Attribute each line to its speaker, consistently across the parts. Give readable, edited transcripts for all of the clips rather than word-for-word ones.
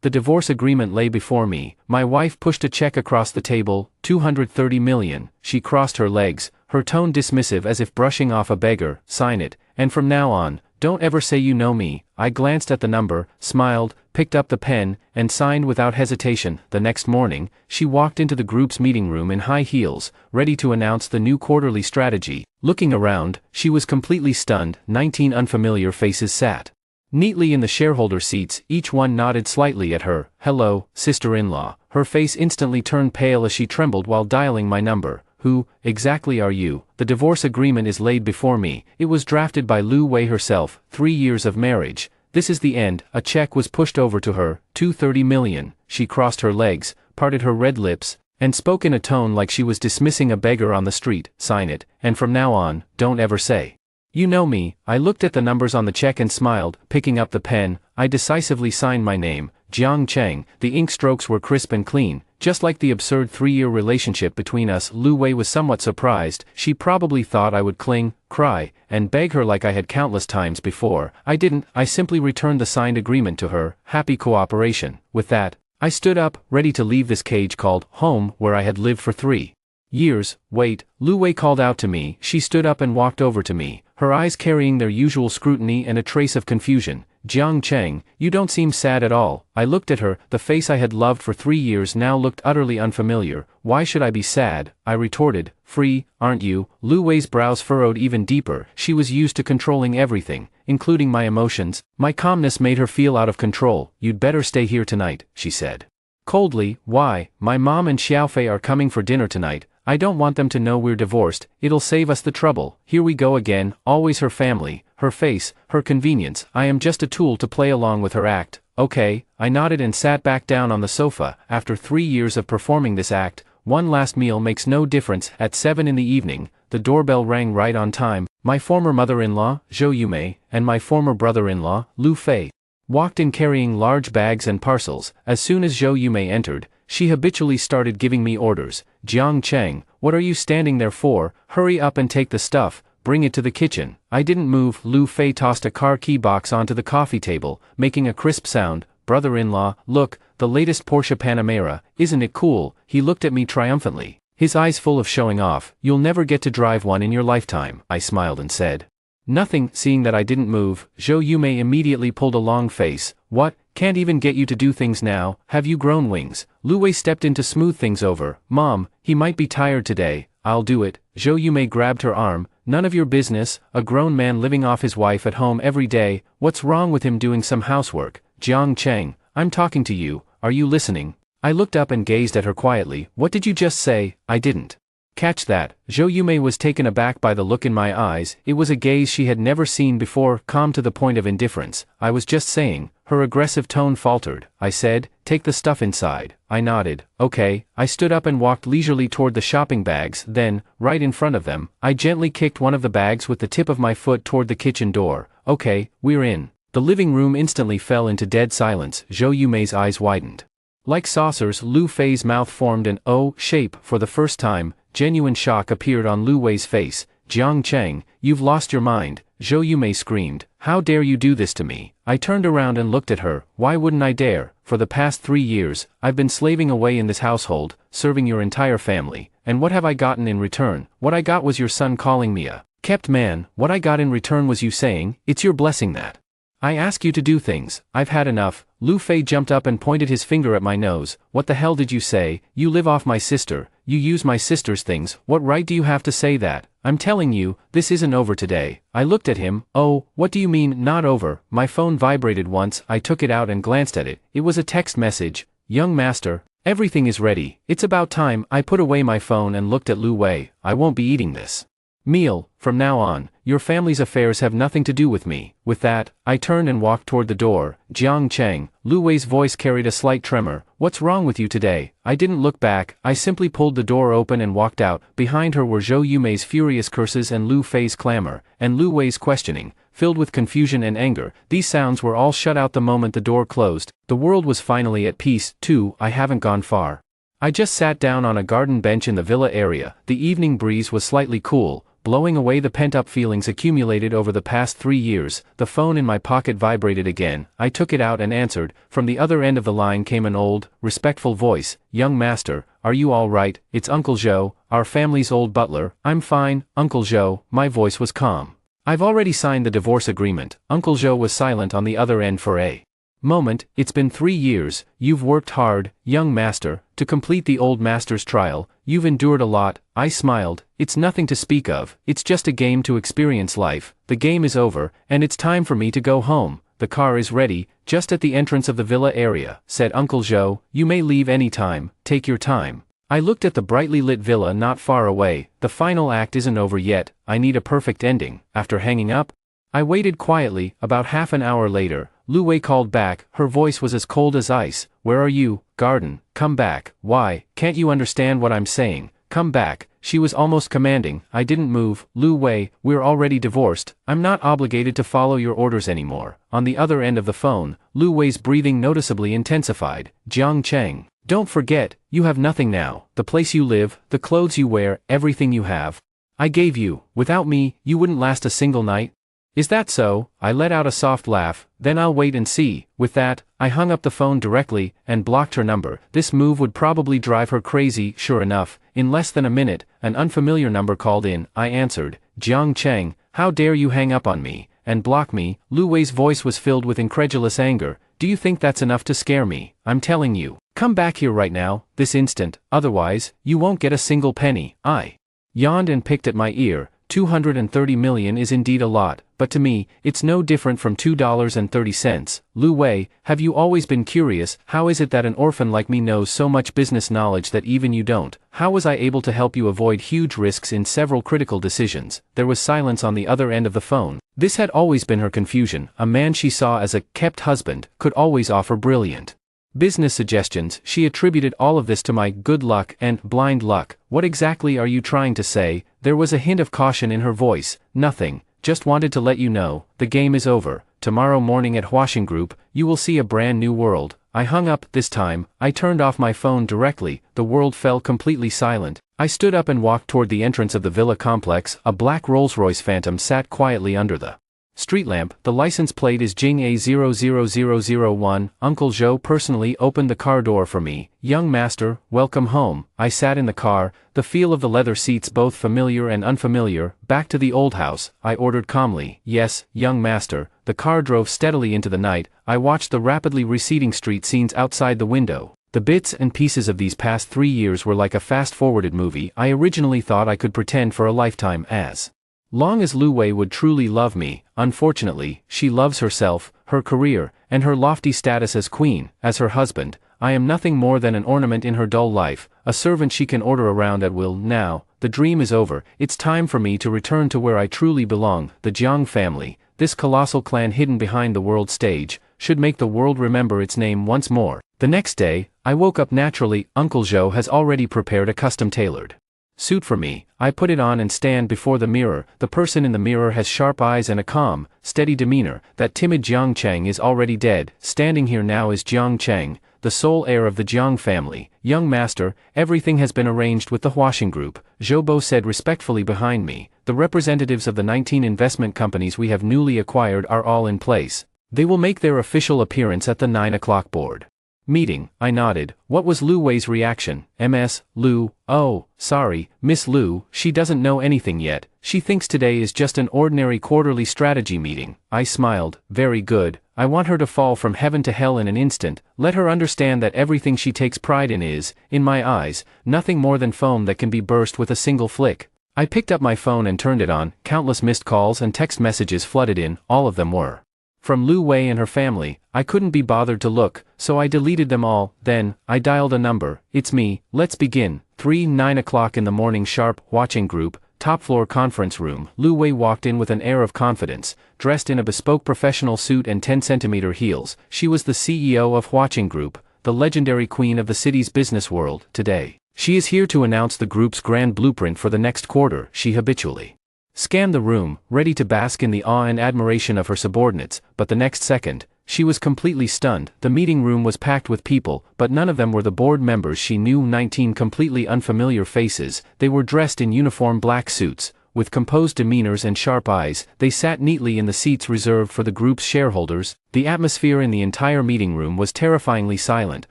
Speaker 1: the divorce agreement lay before me. My wife pushed a check across the table, 230 million. She crossed her legs, her tone dismissive as if brushing off a beggar. Sign it, and from now on, don't ever say you know me. I glanced at the number, smiled, picked up the pen, and signed without hesitation. The next morning, she walked into the group's meeting room in high heels, ready to announce the new quarterly strategy. Looking around, she was completely stunned. 19 unfamiliar faces sat neatly in the shareholder seats, each one nodded slightly at her. Hello, sister-in-law. Her face instantly turned pale as she trembled while dialing my number. Who, exactly are you? The divorce agreement is laid before me. It was drafted by Lu Wei herself, 3 years of marriage. This is the end. A check was pushed over to her, 230 million. She crossed her legs, parted her red lips, and spoke in a tone like she was dismissing a beggar on the street. Sign it, and from now on, don't ever say you know me. I looked at the numbers on the check and smiled. Picking up the pen, I decisively signed my name, Jiang Cheng. The ink strokes were crisp and clean, just like the absurd 3-year relationship between us. Lu Wei was somewhat surprised. She probably thought I would cling, cry, and beg her like I had countless times before. I didn't. I simply returned the signed agreement to her. Happy cooperation. With that, I stood up, ready to leave this cage called home, where I had lived for 3 years. Wait, Lu Wei called out to me. She stood up and walked over to me, her eyes carrying their usual scrutiny and a trace of confusion. Jiang Cheng, you don't seem sad at all. I looked at her. The face I had loved for 3 years now looked utterly unfamiliar. Why should I be sad? I retorted. Free, aren't you? Lu Wei's brows furrowed even deeper. She was used to controlling everything, including my emotions. My calmness made her feel out of control. You'd better stay here tonight, she said coldly. Why? My mom and Xiaofei are coming for dinner tonight. I don't want them to know we're divorced. It'll save us the trouble. Here we go again. Always her family, her face, her convenience. I am just a tool to play along with her act. Okay, I nodded and sat back down on the sofa. After 3 years of performing this act, one last meal makes no difference. At 7 in the evening, the doorbell rang right on time. My former mother-in-law, Zhou Yumei, and my former brother-in-law, Lu Fei, walked in carrying large bags and parcels. As soon as Zhou Yumei entered, she habitually started giving me orders. Jiang Cheng, what are you standing there for? Hurry up and take the stuff, bring it to the kitchen. I didn't move. Lu Fei tossed a car key box onto the coffee table, making a crisp sound. Brother-in-law, look, the latest Porsche Panamera, isn't it cool? He looked at me triumphantly, his eyes full of showing off. You'll never get to drive one in your lifetime. I smiled and said nothing. Seeing that I didn't move, Zhou Yumei immediately pulled a long face. What? Can't even get you to do things now? Have you grown wings? Lu Wei stepped in to smooth things over. Mom, he might be tired today. I'll do it. Zhou Yumei grabbed her arm. None of your business. A grown man living off his wife at home every day. What's wrong with him doing some housework? Jiang Cheng, I'm talking to you. Are you listening? I looked up and gazed at her quietly. What did you just say? I didn't catch that. Zhou Yumei was taken aback by the look in my eyes. It was a gaze she had never seen before, calm to the point of indifference. I was just saying. Her aggressive tone faltered. I said, take the stuff inside. I nodded. Okay. I stood up and walked leisurely toward the shopping bags. Then, right in front of them, I gently kicked one of the bags with the tip of my foot toward the kitchen door. Okay, we're in. The living room instantly fell into dead silence. Zhou Yumei's eyes widened like saucers. Lu Fei's mouth formed an O shape. For the first time, genuine shock appeared on Lu Wei's face. Jiang Cheng, you've lost your mind. Zhou Yumei screamed. How dare you do this to me? I turned around and looked at her. Why wouldn't I dare? For the past 3 years, I've been slaving away in this household, serving your entire family. And what have I gotten in return? What I got was your son calling me a kept man. What I got in return was you saying, it's your blessing that I ask you to do things. I've had enough. Lu Fei jumped up and pointed his finger at my nose. What the hell did you say? You live off my sister. You use my sister's things. What right do you have to say that? I'm telling you, this isn't over today. I looked at him. Oh, what do you mean, not over? My phone vibrated once. I took it out and glanced at it. It was a text message. Young master, everything is ready. It's about time. I put away my phone and looked at Lu Wei. I won't be eating this meal. From now on, your family's affairs have nothing to do with me. With that, I turned and walked toward the door. Jiang Cheng, Lu Wei's voice carried a slight tremor. What's wrong with you today? I didn't look back. I simply pulled the door open and walked out. Behind her were Zhou Yumei's furious curses and Lu Fei's clamor, and Lu Wei's questioning, filled with confusion and anger. These sounds were all shut out the moment the door closed. The world was finally at peace, too. I haven't gone far. I just sat down on a garden bench in the villa area. The evening breeze was slightly cool, blowing away the pent-up feelings accumulated over the past 3 years. The phone in my pocket vibrated again. I took it out and answered. From the other end of the line came an old, respectful voice. "Young master, are you all right? It's Uncle Joe, our family's old butler." "I'm fine, Uncle Joe." My voice was calm. "I've already signed the divorce agreement." Uncle Joe was silent on the other end for a moment. "It's been 3 years, you've worked hard, young master, to complete the old master's trial, you've endured a lot." I smiled. "It's nothing to speak of, it's just a game to experience life. The game is over, and it's time for me to go home. The car is ready, just at the entrance of the villa area," said Uncle Joe. "You may leave any time, take your time." I looked at the brightly lit villa not far away. The final act isn't over yet, I need a perfect ending. After hanging up, I waited quietly. About half an hour later, Lu Wei called back. Her voice was as cold as ice. "Where are you, Garden? Come back." "Why, can't you understand what I'm saying? Come back." She was almost commanding. I didn't move. "Lu Wei, we're already divorced. I'm not obligated to follow your orders anymore." On the other end of the phone, Lu Wei's breathing noticeably intensified. "Jiang Cheng, don't forget, you have nothing now. The place you live, the clothes you wear, everything you have, I gave you. Without me, you wouldn't last a single night." "Is that so?" I let out a soft laugh. "Then I'll wait and see." With that, I hung up the phone directly and blocked her number. This move would probably drive her crazy. Sure enough, in less than a minute, an unfamiliar number called in. I answered. "Jiang Cheng, how dare you hang up on me and block me?" Lu Wei's voice was filled with incredulous anger. "Do you think that's enough to scare me? I'm telling you, come back here right now, this instant, otherwise, you won't get a single penny." I yawned and picked at my ear. 230 million is indeed a lot, but to me, it's no different from $2.30. "Lu Wei, have you always been curious? How is it that an orphan like me knows so much business knowledge that even you don't? How was I able to help you avoid huge risks in several critical decisions?" There was silence on the other end of the phone. This had always been her confusion. A man she saw as a kept husband could always offer brilliant business suggestions. She attributed all of this to my good luck and blind luck. "What exactly are you trying to say?" There was a hint of caution in her voice. "Nothing, just wanted to let you know, the game is over. Tomorrow morning at Huaxing Group, you will see a brand new world." I hung up. This time, I turned off my phone directly. The world fell completely silent. I stood up and walked toward the entrance of the villa complex. A black Rolls-Royce Phantom sat quietly under the street lamp. The license plate is Jing A00001. Uncle Joe personally opened the car door for me. "Young master, welcome home." I sat in the car, the feel of the leather seats both familiar and unfamiliar. "Back to the old house?" I ordered calmly. "Yes, young master." The car drove steadily into the night. I watched the rapidly receding street scenes outside the window. The bits and pieces of these past 3 years were like a fast-forwarded movie. I originally thought I could pretend for a lifetime as long as Lu Wei would truly love me. Unfortunately, she loves herself, her career, and her lofty status as queen. As her husband, I am nothing more than an ornament in her dull life, a servant she can order around at will. Now, the dream is over. It's time for me to return to where I truly belong. The Jiang family, this colossal clan hidden behind the world stage, should make the world remember its name once more. The next day, I woke up naturally. Uncle Joe has already prepared a custom-tailored suit for me. I put it on and stand before the mirror. The person in the mirror has sharp eyes and a calm, steady demeanor. That timid Jiang Cheng is already dead. Standing here now is Jiang Cheng, the sole heir of the Jiang family. "Young master, everything has been arranged with the Huaxing Group," Zhou said respectfully behind me. "The representatives of the 19 investment companies we have newly acquired are all in place. They will make their official appearance at the 9 o'clock board meeting." I nodded. What was Lu Wei's reaction? "Ms. Lu, oh, sorry, Miss Lu, she doesn't know anything yet. She thinks today is just an ordinary quarterly strategy meeting." I smiled. "Very good. I want her to fall from heaven to hell in an instant. Let her understand that everything she takes pride in is, in my eyes, nothing more than foam that can be burst with a single flick." I picked up my phone and turned it on. Countless missed calls and text messages flooded in. All of them were from Lu Wei and her family. I couldn't be bothered to look, so I deleted them all. Then, I dialed a number. "It's me, let's begin." 9 o'clock in the morning sharp. Huaxing Group, top floor conference room. Lu Wei walked in with an air of confidence, dressed in a bespoke professional suit and 10-centimeter heels. She was the CEO of Huaxing Group, the legendary queen of the city's business world. "Today, she is here to announce the group's grand blueprint for the next quarter." She habitually scanned the room, ready to bask in the awe and admiration of her subordinates, but the next second, she was completely stunned. The meeting room was packed with people, but none of them were the board members she knew. 19 completely unfamiliar faces. They were dressed in uniform black suits, with composed demeanors and sharp eyes. They sat neatly in the seats reserved for the group's shareholders. The atmosphere in the entire meeting room was terrifyingly silent,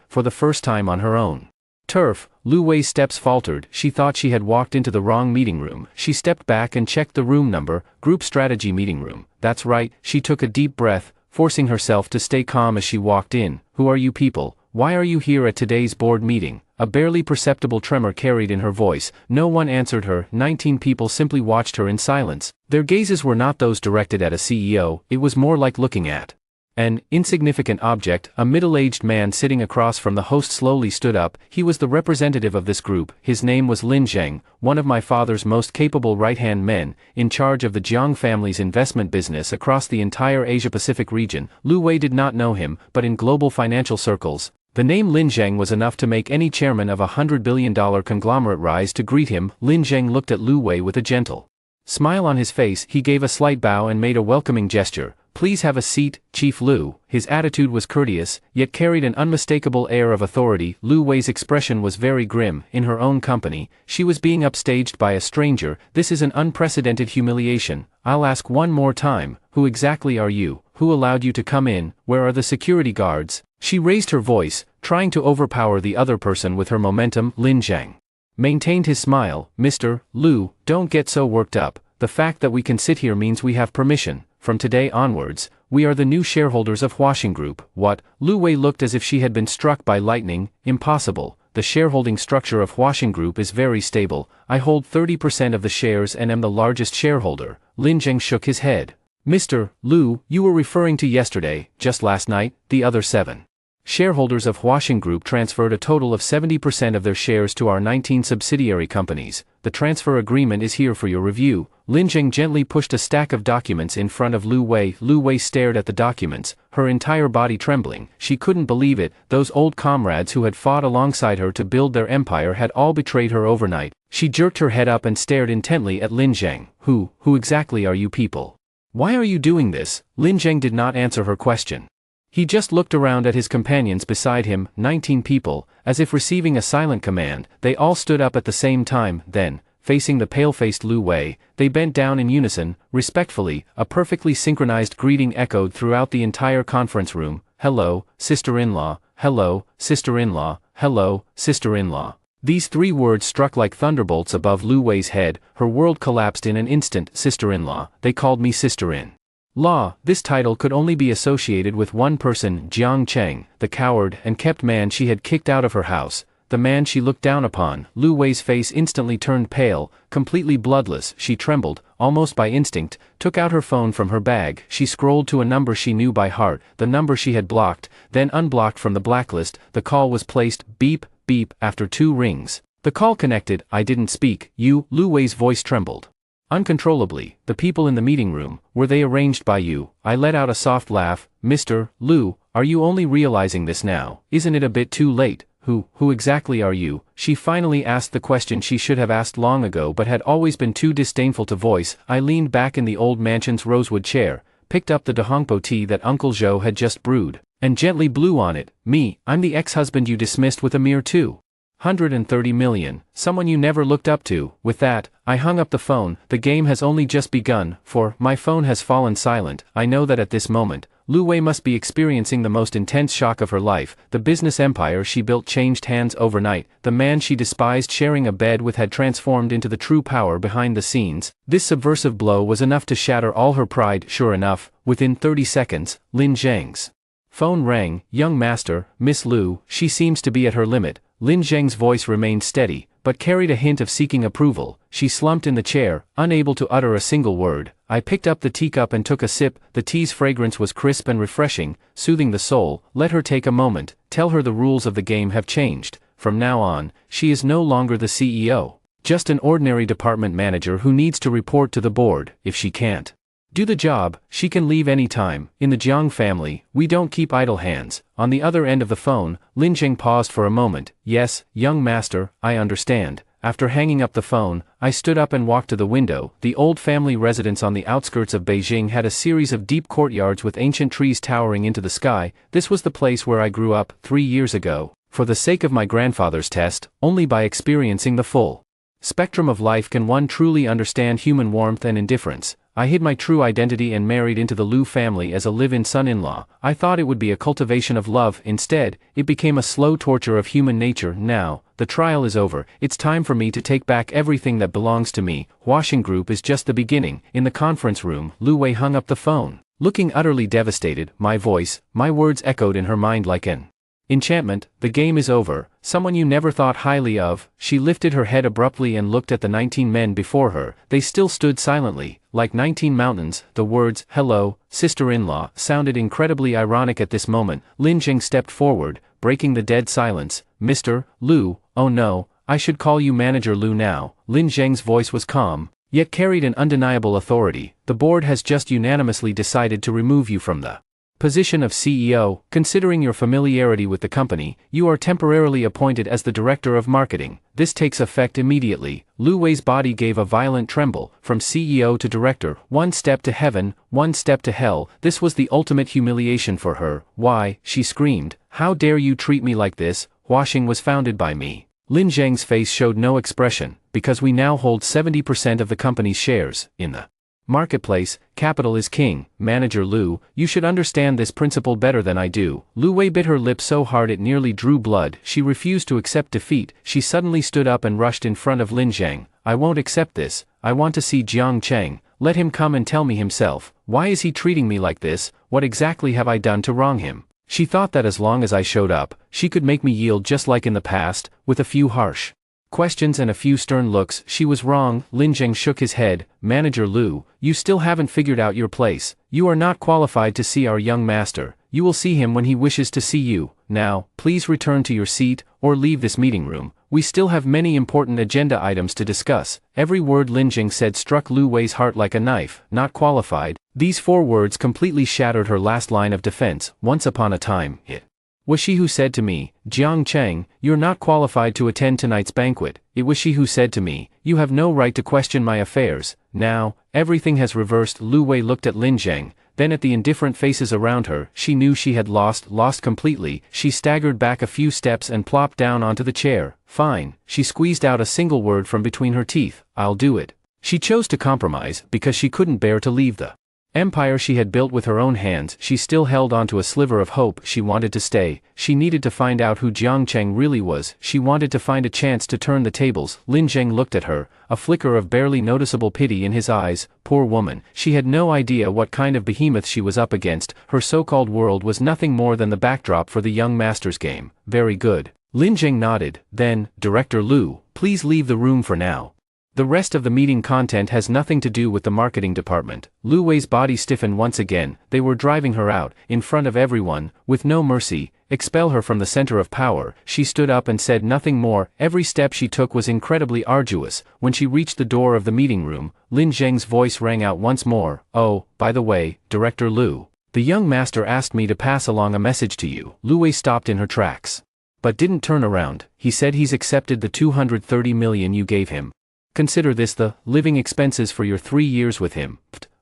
Speaker 1: for the first time on her own turf. Lu Wei's steps faltered. She thought she had walked into the wrong meeting room. She stepped back and checked the room number, group strategy meeting room. That's right. She took a deep breath, forcing herself to stay calm as she walked in. Who are you people? Why are you here at today's board meeting? A barely perceptible tremor carried in her voice. No one answered her. 19 people simply watched her in silence. Their gazes were not those directed at a CEO, it was more like looking at an insignificant object. A middle-aged man sitting across from the host slowly stood up. He was the representative of this group. His name was Lin Zheng, one of my father's most capable right-hand men, in charge of the Jiang family's investment business across the entire Asia-Pacific region. Lu Wei did not know him, but in global financial circles, the name Lin Zheng was enough to make any chairman of a $100 billion conglomerate rise to greet him. Lin Zheng looked at Lu Wei with a gentle smile on his face. He gave a slight bow and made a welcoming gesture. Please have a seat, Chief Lu. His attitude was courteous, yet carried an unmistakable air of authority. Lu Wei's expression was very grim. In her own company, she was being upstaged by a stranger. This is an unprecedented humiliation. I'll ask one more time, who exactly are you? Who allowed you to come in? Where are the security guards? She raised her voice, trying to overpower the other person with her momentum. Lin Zheng maintained his smile. Mr. Lu, don't get so worked up. The fact that we can sit here means we have permission. From today onwards, we are the new shareholders of Huaxing Group. What? Lu Wei looked as if she had been struck by lightning. Impossible. The shareholding structure of Huaxing Group is very stable. I hold 30% of the shares and am the largest shareholder. Lin Zheng shook his head. Mr. Lu, you were referring to yesterday, just last night, the other 7 shareholders of Huaxing Group transferred a total of 70% of their shares to our 19 subsidiary companies. The transfer agreement is here for your review. Lin Zheng gently pushed a stack of documents in front of Lu Wei. Lu Wei stared at the documents, her entire body trembling. She couldn't believe it. Those old comrades who had fought alongside her to build their empire had all betrayed her overnight. She jerked her head up and stared intently at Lin Zheng. Who exactly are you people? Why are you doing this? Lin Zheng did not answer her question. He just looked around at his companions beside him. 19 people, as if receiving a silent command. They all stood up at the same time. Then, facing the pale-faced Lu Wei, they bent down in unison, respectfully. A perfectly synchronized greeting echoed throughout the entire conference room. Hello, sister-in-law. Hello, sister-in-law. Hello, sister-in-law. These 3 words struck like thunderbolts above Lu Wei's head. Her world collapsed in an instant. Sister-in-law. They called me sister-in law. This title could only be associated with one person, Jiang Cheng, the coward and kept man she had kicked out of her house, the man she looked down upon. Lu Wei's face instantly turned pale, completely bloodless. She trembled, almost by instinct, took out her phone from her bag. She scrolled to a number she knew by heart, the number she had blocked, then unblocked from the blacklist. The call was placed. Beep, beep. After 2 rings, the call connected. I didn't speak. You. Lu Wei's voice trembled uncontrollably. The people in the meeting room, were they arranged by you? I let out a soft laugh. Mr. Lu, are you only realizing this now? Isn't it a bit too late? Who exactly are you? She finally asked the question she should have asked long ago but had always been too disdainful to voice. I leaned back in the old mansion's rosewood chair, picked up the Dahongpo tea that Uncle Zhou had just brewed, and gently blew on it. Me, I'm the ex-husband you dismissed with a mere 230 million, someone you never looked up to. With that, I hung up the phone. The game has only just begun, for my phone has fallen silent. I know that at this moment, Lu Wei must be experiencing the most intense shock of her life. The business empire she built changed hands overnight. The man she despised sharing a bed with had transformed into the true power behind the scenes. This subversive blow was enough to shatter all her pride. Sure enough, within 30 seconds, Lin Zheng's phone rang. Young master, Miss Lu, she seems to be at her limit. Lin Zheng's voice remained steady, but carried a hint of seeking approval. She slumped in the chair, unable to utter a single word. I picked up the teacup and took a sip. The tea's fragrance was crisp and refreshing, soothing the soul. Let her take a moment. Tell her the rules of the game have changed. From now on, she is no longer the CEO. Just an ordinary department manager who needs to report to the board. If she can't do the job, she can leave any time. In the Jiang family, we don't keep idle hands. On the other end of the phone, Lin Zheng paused for a moment. Yes, young master, I understand. After hanging up the phone, I stood up and walked to the window. The old family residence on the outskirts of Beijing had a series of deep courtyards with ancient trees towering into the sky. This was the place where I grew up 3 years ago, for the sake of my grandfather's test, only by experiencing the full spectrum of life can one truly understand human warmth and indifference? I hid my true identity and married into the Liu family as a live-in son-in-law. I thought it would be a cultivation of love. Instead, it became a slow torture of human nature. Now, the trial is over. It's time for me to take back everything that belongs to me. Washing group is just the beginning. In the conference room, Lu Wei hung up the phone. Looking utterly devastated, my words echoed in her mind like an enchantment. The game is over. Someone you never thought highly of. She lifted her head abruptly and looked at the 19 men before her. They still stood silently, like 19 mountains. The words, "Hello, sister-in-law," sounded incredibly ironic at this moment. Lin Zheng stepped forward, breaking the dead silence. "Mr. Liu, oh no, I should call you Manager Liu now." Lin Zheng's voice was calm, yet carried an undeniable authority. "The board has just unanimously decided to remove you from the position of CEO. Considering your familiarity with the company, you are temporarily appointed as the director of marketing. This takes effect immediately." Lu Wei's body gave a violent tremble. From CEO to director, one step to heaven, one step to hell. This was the ultimate humiliation for her. "Why," she screamed, "how dare you treat me like this? Washing was founded by me." Lin Zheng's face showed no expression. "Because we now hold 70% of the company's shares in the marketplace, capital is king. Manager Liu, you should understand this principle better than I do." Lu Wei bit her lip so hard it nearly drew blood. She refused to accept defeat. She suddenly stood up and rushed in front of Lin Zheng. "I won't accept this. I want to see Jiang Cheng. Let him come and tell me himself. Why is he treating me like this? What exactly have I done to wrong him?" She thought that as long as I showed up, she could make me yield just like in the past, with a few harsh questions and a few stern looks. She was wrong. Lin Zheng shook his head. "Manager Liu, you still haven't figured out your place. You are not qualified to see our young master. You will see him when he wishes to see you. Now, please return to your seat, or leave this meeting room. We still have many important agenda items to discuss." Every word Lin Zheng said struck Lu Wei's heart like a knife. Not qualified. These 4 words completely shattered her last line of defense. Once upon a time, it was she who said to me, "Jiang Cheng, you're not qualified to attend tonight's banquet." It was she who said to me, "You have no right to question my affairs." Now, everything has reversed. Lu Wei looked at Lin Zheng, then at the indifferent faces around her. She knew she had lost completely. She staggered back a few steps and plopped down onto the chair. "Fine." She squeezed out a single word from between her teeth. "I'll do it." She chose to compromise, because she couldn't bear to leave the empire she had built with her own hands. She still held onto a sliver of hope. She wanted to stay. She needed to find out who Jiang Cheng really was. She wanted to find a chance to turn the tables. Lin Zheng looked at her, a flicker of barely noticeable pity in his eyes. Poor woman. She had no idea what kind of behemoth she was up against. Her so-called world was nothing more than the backdrop for the young master's game. "Very good." Lin Zheng nodded. "Then, Director Liu, please leave the room for now. The rest of the meeting content has nothing to do with the marketing department." Lu Wei's body stiffened once again. They were driving her out, in front of everyone, with no mercy. Expel her from the center of power. She stood up and said nothing more. Every step she took was incredibly arduous. When she reached the door of the meeting room, Lin Zheng's voice rang out once more. "Oh, by the way, Director Liu, the young master asked me to pass along a message to you." Lu Wei stopped in her tracks, but didn't turn around. "He said he's accepted the 230 million you gave him. Consider this the living expenses for your 3 years with him."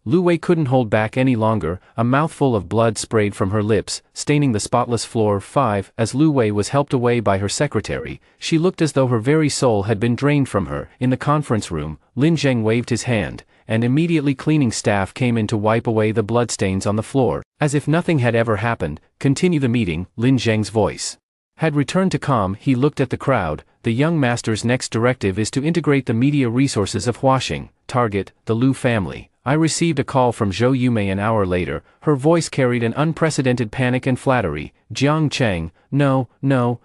Speaker 1: Lu Wei couldn't hold back any longer. A mouthful of blood sprayed from her lips, staining the spotless floor. 5. As Lu Wei was helped away by her secretary, she looked as though her very soul had been drained from her. In the conference room, Lin Zheng waved his hand, and immediately cleaning staff came in to wipe away the bloodstains on the floor. As if nothing had ever happened. "Continue the meeting." Lin Zheng's voice had returned to calm. He looked at the crowd. "The young master's next directive is to integrate the media resources of Huaxing. Target, the Liu family." I received a call from Zhou Yumei an hour later. Her voice carried an unprecedented panic and flattery. "Jiang Cheng, no,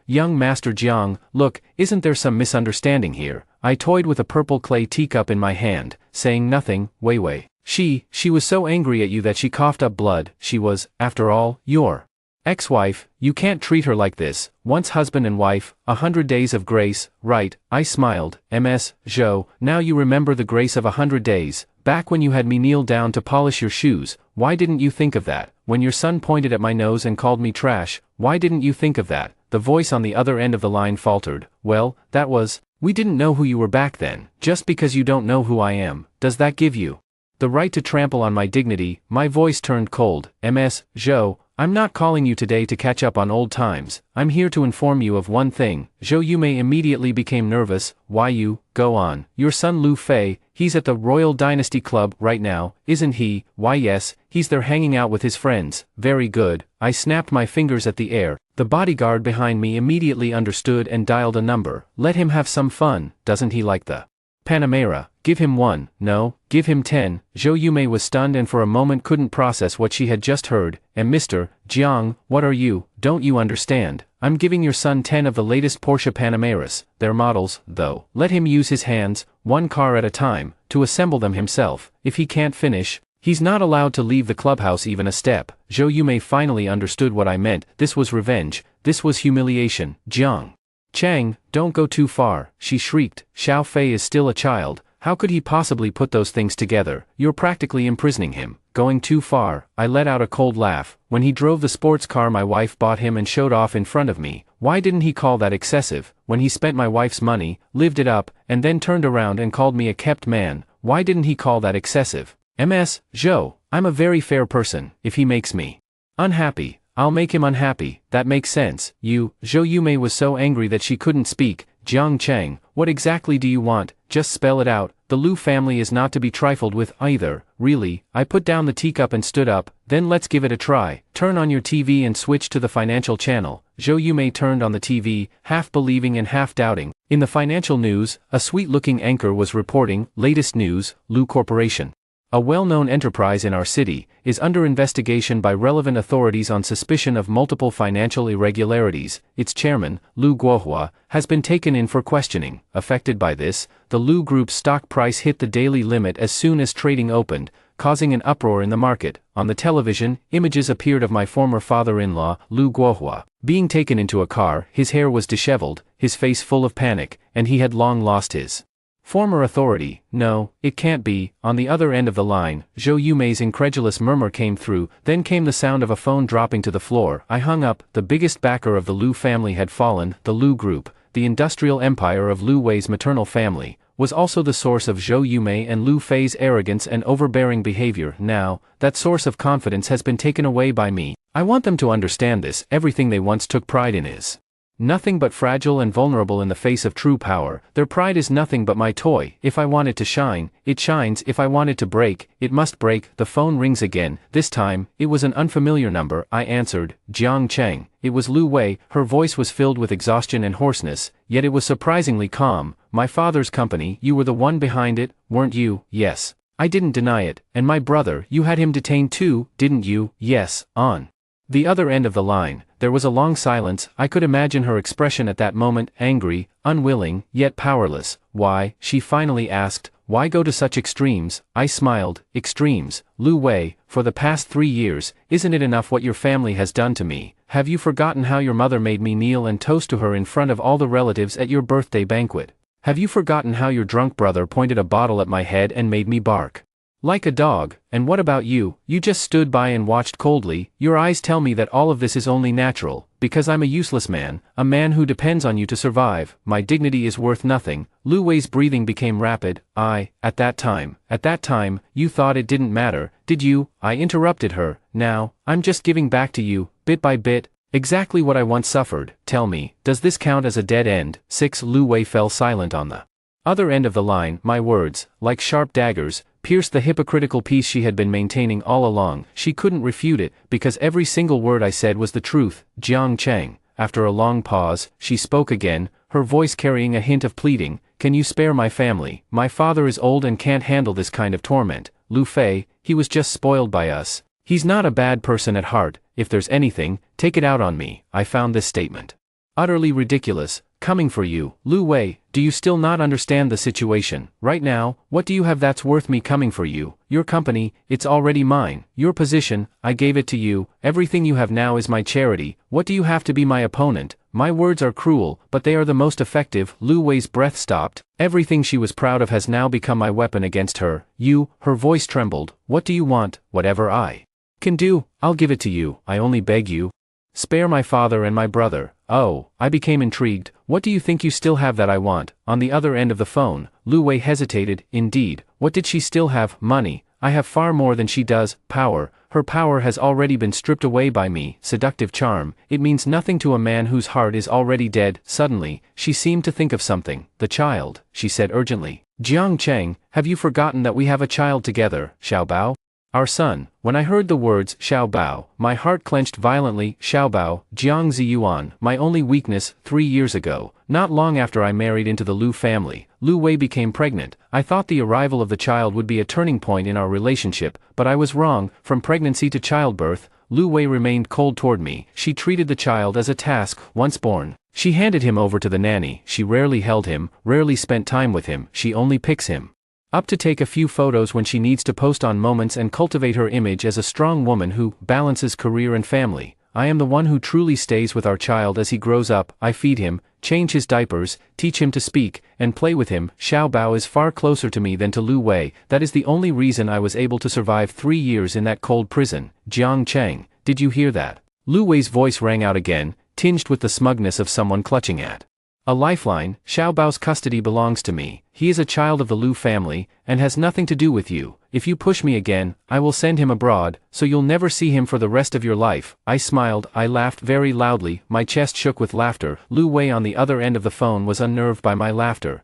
Speaker 1: young master Jiang, look, isn't there some misunderstanding here?" I toyed with a purple clay teacup in my hand, saying nothing. "Wei. She was so angry at you that she coughed up blood. She was, after all, your ex-wife. You can't treat her like this. Once husband and wife, 100 days of grace, right?" I smiled. "Ms. Zhou, now you remember the grace of 100 days. Back when you had me kneel down to polish your shoes, why didn't you think of that? When your son pointed at my nose and called me trash, why didn't you think of that?" The voice on the other end of the line faltered. "Well, that was, we didn't know who you were back then. Just because you don't know who I am, does that give you the right to trample on my dignity?" My voice turned cold. "Ms. Zhou, I'm not calling you today to catch up on old times, I'm here to inform you of one thing. Zhou Yumei immediately became nervous. Why you, go on, your son Lu Fei, he's at the Royal Dynasty Club right now, isn't he? Why yes, he's there hanging out with his friends. Very good. I snapped my fingers at the air. The bodyguard behind me immediately understood and dialed a number. Let him have some fun, doesn't he like the Panamera? Give him 1, no, give him 10. Zhou Yumei was stunned and for a moment couldn't process what she had just heard. And Mr. Jiang, what are you, don't you understand? I'm giving your son 10 of the latest Porsche Panameras. They're models, though. Let him use his hands, one car at a time, to assemble them himself. If he can't finish, he's not allowed to leave the clubhouse even a step. Zhou Yumei finally understood what I meant. This was revenge. This was humiliation. Jiang Chang, don't go too far, she shrieked. Xiao Fei is still a child. How could he possibly put those things together? You're practically imprisoning him. Going too far. I let out a cold laugh. When he drove the sports car my wife bought him and showed off in front of me, why didn't he call that excessive? When he spent my wife's money, lived it up, and then turned around and called me a kept man, why didn't he call that excessive? Zhou, I'm a very fair person. If he makes me unhappy, I'll make him unhappy. That makes sense. You, Zhou Yumei was so angry that she couldn't speak. Jiang Chang, what exactly do you want? Just spell it out. The Lu family is not to be trifled with either. Really? I put down the teacup and stood up. Then let's give it a try. Turn on your TV and switch to the financial channel. Zhou Yumei turned on the TV, half believing and half doubting. In the financial news, a sweet-looking anchor was reporting, latest news, Lu Corporation, a well-known enterprise in our city, is under investigation by relevant authorities on suspicion of multiple financial irregularities. Its chairman, Lu Guohua, has been taken in for questioning. Affected by this, the Lu Group's stock price hit the daily limit as soon as trading opened, causing an uproar in the market. On the television, images appeared of my former father-in-law, Lu Guohua, being taken into a car. His hair was disheveled, his face full of panic, and he had long lost his former authority. No, it can't be. On the other end of the line, Zhou Yumei's incredulous murmur came through, then came the sound of a phone dropping to the floor. I hung up. The biggest backer of the Lu family had fallen. The Lu Group, the industrial empire of Lu Wei's maternal family, was also the source of Zhou Yumei and Lu Fei's arrogance and overbearing behavior. Now, that source of confidence has been taken away by me. I want them to understand this. Everything they once took pride in is nothing but fragile and vulnerable in the face of true power. Their pride is nothing but my toy. If I want it to shine, it shines. If I want it to break, it must break. The phone rings again. This time, it was an unfamiliar number. I answered. Jiang Cheng. It was Lu Wei. Her voice was filled with exhaustion and hoarseness, yet it was surprisingly calm. My father's company, you were the one behind it, weren't you? Yes. I didn't deny it. And my brother, you had him detained too, didn't you? Yes. On the other end of the line, there was a long silence. I could imagine her expression at that moment, angry, unwilling, yet powerless. Why, she finally asked, why go to such extremes? I smiled. Extremes, Lu Wei, for the past 3 years, isn't it enough what your family has done to me? Have you forgotten how your mother made me kneel and toast to her in front of all the relatives at your birthday banquet? Have you forgotten how your drunk brother pointed a bottle at my head and made me bark like a dog? And what about you? You just stood by and watched coldly. Your eyes tell me that all of this is only natural, because I'm a useless man, a man who depends on you to survive. My dignity is worth nothing. Lu Wei's breathing became rapid. At that time, you thought it didn't matter, did you? I interrupted her. Now, I'm just giving back to you, bit by bit, exactly what I once suffered. Tell me, does this count as a dead end? 6. Lu Wei fell silent on the other end of the line. My words, like sharp daggers, pierced the hypocritical peace she had been maintaining all along. She couldn't refute it, because every single word I said was the truth. Jiang Cheng. After a long pause, she spoke again, her voice carrying a hint of pleading. Can you spare my family? My father is old and can't handle this kind of torment. Lu Fei, he was just spoiled by us. He's not a bad person at heart. If there's anything, take it out on me. I found this statement utterly ridiculous. Coming for you. Lu Wei, do you still not understand the situation? Right now, what do you have that's worth me coming for you? Your company, it's already mine. Your position, I gave it to you. Everything you have now is my charity. What do you have to be my opponent? My words are cruel, but they are the most effective. Lu Wei's breath stopped. Everything she was proud of has now become my weapon against her. You, her voice trembled. What do you want? Whatever I can do, I'll give it to you. I only beg you. Spare my father and my brother. Oh, I became intrigued. What do you think you still have that I want? On the other end of the phone, Lu Wei hesitated. Indeed, what did she still have? Money. I have far more than she does. Power. her power has already been stripped away by me, seductive charm, it means nothing to a man whose heart is already dead. Suddenly, she seemed to think of something. The child, she said urgently. Jiang Cheng, have you forgotten that we have a child together, Xiaobao? Our son. When I heard the words, Xiaobao, my heart clenched violently. Xiaobao, Jiang Ziyuan, my only weakness. 3 years ago, not long after I married into the Lu family, Lu Wei became pregnant. I thought the arrival of the child would be a turning point in our relationship, but I was wrong. From pregnancy to childbirth, Lu Wei remained cold toward me. She treated the child as a task. Once born, she handed him over to the nanny. She rarely held him, rarely spent time with him. She only picks him up to take a few photos when she needs to post on moments and cultivate her image as a strong woman who balances career and family. I am the one who truly stays with our child as he grows up. I feed him, change his diapers, teach him to speak, and play with him. Xiaobao is far closer to me than to Lu Wei. That is the only reason I was able to survive 3 years in that cold prison. Jiang Cheng, did you hear that? Lu Wei's voice rang out again, tinged with the smugness of someone clutching at a lifeline. Xiaobao's custody belongs to me. He is a child of the Lu family, and has nothing to do with you. If you push me again, I will send him abroad, so you'll never see him for the rest of your life. I smiled, I laughed very loudly, my chest shook with laughter. Lu Wei on the other end of the phone was unnerved by my laughter.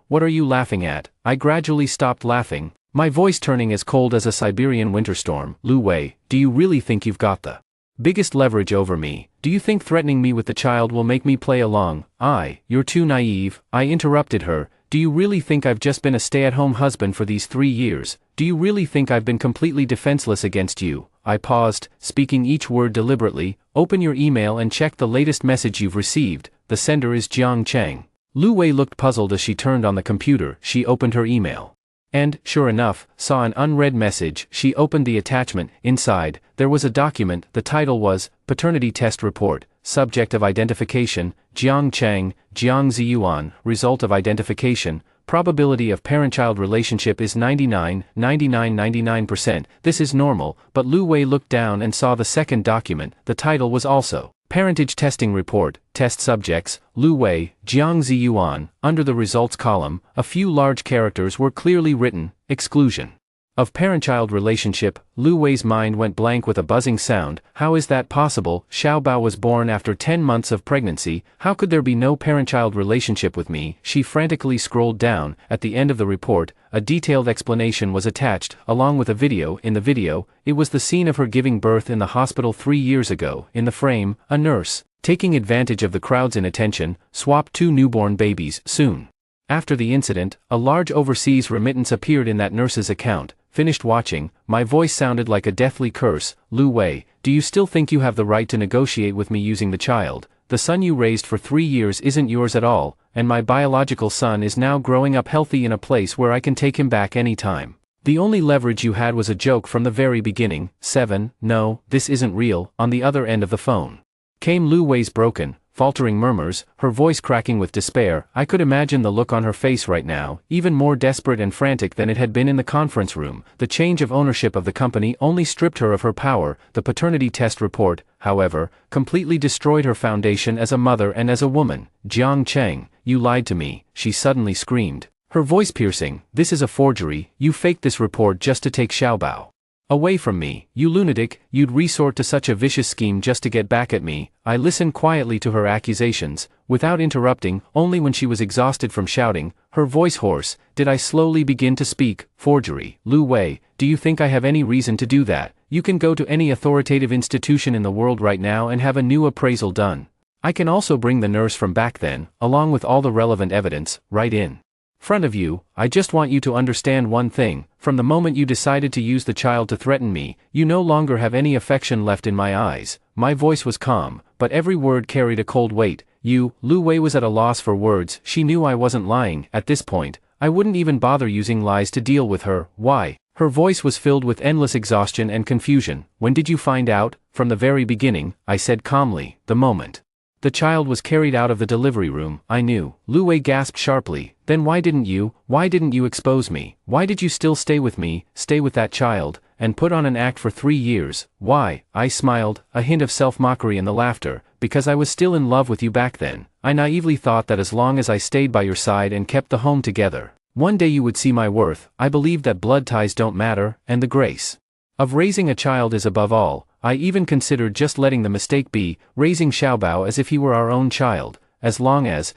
Speaker 1: What are you laughing at? I gradually stopped laughing, my voice turning as cold as a Siberian winter storm. Lu Wei, do you really think you've got the biggest leverage over me? Do you think threatening me with the child will make me play along? You're too naive. I interrupted her. Do you really think I've just been a stay-at-home husband for these 3 years? Do you really think I've been completely defenseless against you? I paused, speaking each word deliberately. Open your email and check the latest message you've received. The sender is Jiang Cheng. Lu Wei looked puzzled as she turned on the computer. She opened her email and, sure enough, saw an unread message. She opened the attachment. Inside, there was a document. The title was, Paternity Test Report, Subject of Identification, Jiang Cheng, Jiang Ziyuan, Result of Identification, Probability of Parent-Child Relationship is 99%. This is normal, but Lu Wei looked down and saw the second document. The title was also, Parentage Testing Report, Test Subjects, Lu Wei, Jiang Ziyuan. Under the results column, a few large characters were clearly written, Exclusion of parent-child relationship. Lu Wei's mind went blank with a buzzing sound. How is that possible? Xiaobao was born after 10 months of pregnancy. How could there be no parent-child relationship with me? She frantically scrolled down. At the end of the report, a detailed explanation was attached, along with a video. In the video, it was the scene of her giving birth in the hospital 3 years ago. In the frame, a nurse, taking advantage of the crowd's inattention, swapped 2 newborn babies. Soon after the incident, a large overseas remittance appeared in that nurse's account. Finished watching, my voice sounded like a deathly curse. Lu Wei, do you still think you have the right to negotiate with me using the child? The son you raised for 3 years isn't yours at all, and my biological son is now growing up healthy in a place where I can take him back any time. The only leverage you had was a joke from the very beginning. 7. No, this isn't real. On the other end of the phone came Lu Wei's broken, faltering murmurs, her voice cracking with despair. I could imagine the look on her face right now, even more desperate and frantic than it had been in the conference room. The change of ownership of the company only stripped her of her power. The paternity test report, however, completely destroyed her foundation as a mother and as a woman. Jiang Cheng, you lied to me, she suddenly screamed, her voice piercing. This is a forgery. You faked this report just to take Xiaobao away from me. You lunatic, you'd resort to such a vicious scheme just to get back at me. I listened quietly to her accusations, without interrupting, only when she was exhausted from shouting, her voice hoarse, did I slowly begin to speak. Forgery. Lu Wei, do you think I have any reason to do that? You can go to any authoritative institution in the world right now and have a new appraisal done. I can also bring the nurse from back then, along with all the relevant evidence, right in front of you. I just want you to understand one thing. From the moment you decided to use the child to threaten me, you no longer have any affection left in my eyes. My voice was calm, but every word carried a cold weight. Lu Wei was at a loss for words. She knew I wasn't lying. At this point, I wouldn't even bother using lies to deal with her. Why? Her voice was filled with endless exhaustion and confusion. When did you find out? From the very beginning, I said calmly. The moment the child was carried out of the delivery room, I knew. Lu Wei gasped sharply. Then why didn't you expose me? Why did you still stay with me, stay with that child, and put on an act for 3 years? Why? I smiled, a hint of self-mockery in the laughter. Because I was still in love with you back then. I naively thought that as long as I stayed by your side and kept the home together, one day you would see my worth. I believed that blood ties don't matter, and the grace of raising a child is above all. I even considered just letting the mistake be, raising Xiaobao as if he were our own child. As long as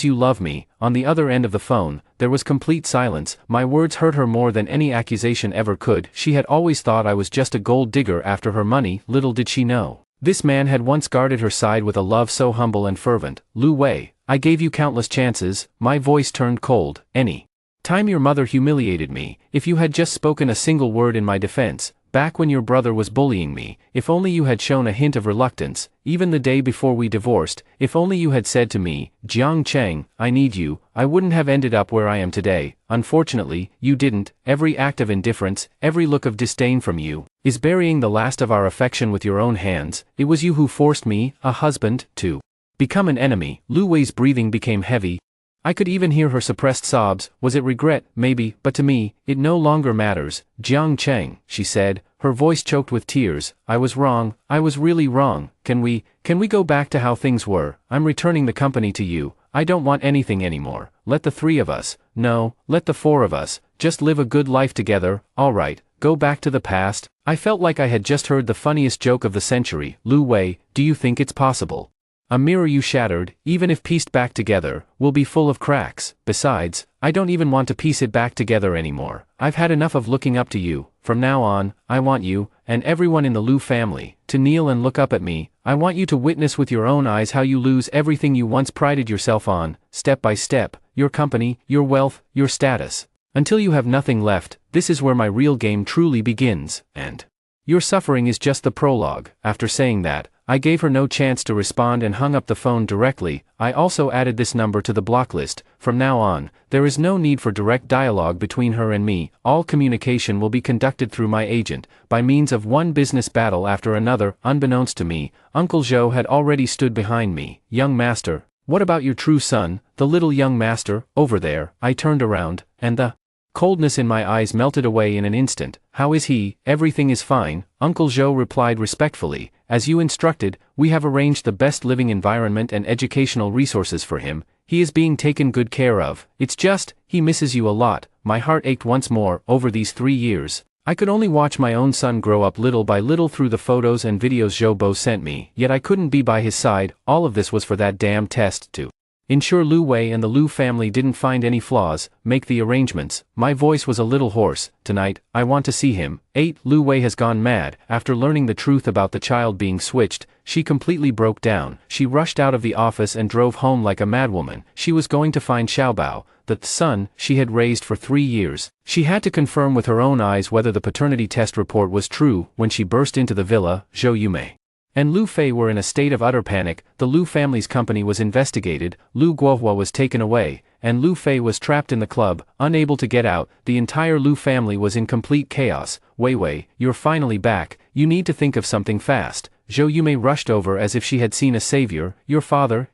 Speaker 1: you love me." On the other end of the phone, there was complete silence. My words hurt her more than any accusation ever could. She had always thought I was just a gold digger after her money, little did she know. This man had once guarded her side with a love so humble and fervent. "Lu Wei, I gave you countless chances." My voice turned cold. "Any time your mother humiliated me, if you had just spoken a single word in my defense, back when your brother was bullying me, if only you had shown a hint of reluctance, even the day before we divorced, if only you had said to me, 'Jiang Cheng, I need you,' I wouldn't have ended up where I am today. Unfortunately, you didn't. Every act of indifference, every look of disdain from you, is burying the last of our affection with your own hands. It was you who forced me, a husband, to become an enemy." Lu Wei's breathing became heavy. I could even hear her suppressed sobs. Was it regret? Maybe, but to me, it no longer matters. "Jiang Cheng," she said, her voice choked with tears, "I was wrong, I was really wrong. Can we go back to how things were? I'm returning the company to you. I don't want anything anymore. Let the three of us, no, let the four of us, just live a good life together. All right, go back to the past." I felt like I had just heard the funniest joke of the century. "Lu Wei, do you think it's possible? A mirror you shattered, even if pieced back together, will be full of cracks. Besides, I don't even want to piece it back together anymore. I've had enough of looking up to you. From now on, I want you, and everyone in the Lu family, to kneel and look up at me. I want you to witness with your own eyes how you lose everything you once prided yourself on, step by step, your company, your wealth, your status. Until you have nothing left. This is where my real game truly begins, and your suffering is just the prologue." After saying that, I gave her no chance to respond and hung up the phone directly. I also added this number to the block list. From now on, there is no need for direct dialogue between her and me. All communication will be conducted through my agent, by means of one business battle after another. Unbeknownst to me, Uncle Zhou had already stood behind me. "Young master, what about your true son, the little young master, over there?" I turned around, and the coldness in my eyes melted away in an instant. "How is he?" "Everything is fine," Uncle Zhou replied respectfully. "As you instructed, we have arranged the best living environment and educational resources for him. He is being taken good care of. It's just, he misses you a lot." My heart ached once more. Over these 3 years, I could only watch my own son grow up little by little through the photos and videos Zhou Bo sent me, yet I couldn't be by his side. All of this was for that damn test to ensure Lu Wei and the Lu family didn't find any flaws, make the arrangements. My voice was a little hoarse. "Tonight, I want to see him." 8. Lu Wei has gone mad. After learning the truth about the child being switched, she completely broke down. She rushed out of the office and drove home like a madwoman. She was going to find Xiaobao, the son she had raised for 3 years. She had to confirm with her own eyes whether the paternity test report was true. When she burst into the villa, Zhou Yume and Lu Fei were in a state of utter panic. The Lu family's company was investigated, Lu Guohua was taken away, and Lu Fei was trapped in the club, unable to get out. The entire Lu family was in complete chaos. "Wei Wei, you're finally back. You need to think of something fast." Zhou Yume rushed over as if she had seen a savior. "Your father,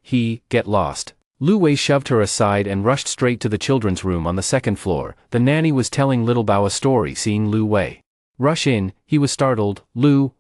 Speaker 1: get lost." Lu Wei shoved her aside and rushed straight to the children's room on the second floor. The nanny was telling little Bao a story. Seeing Lu Wei rush in, he was startled.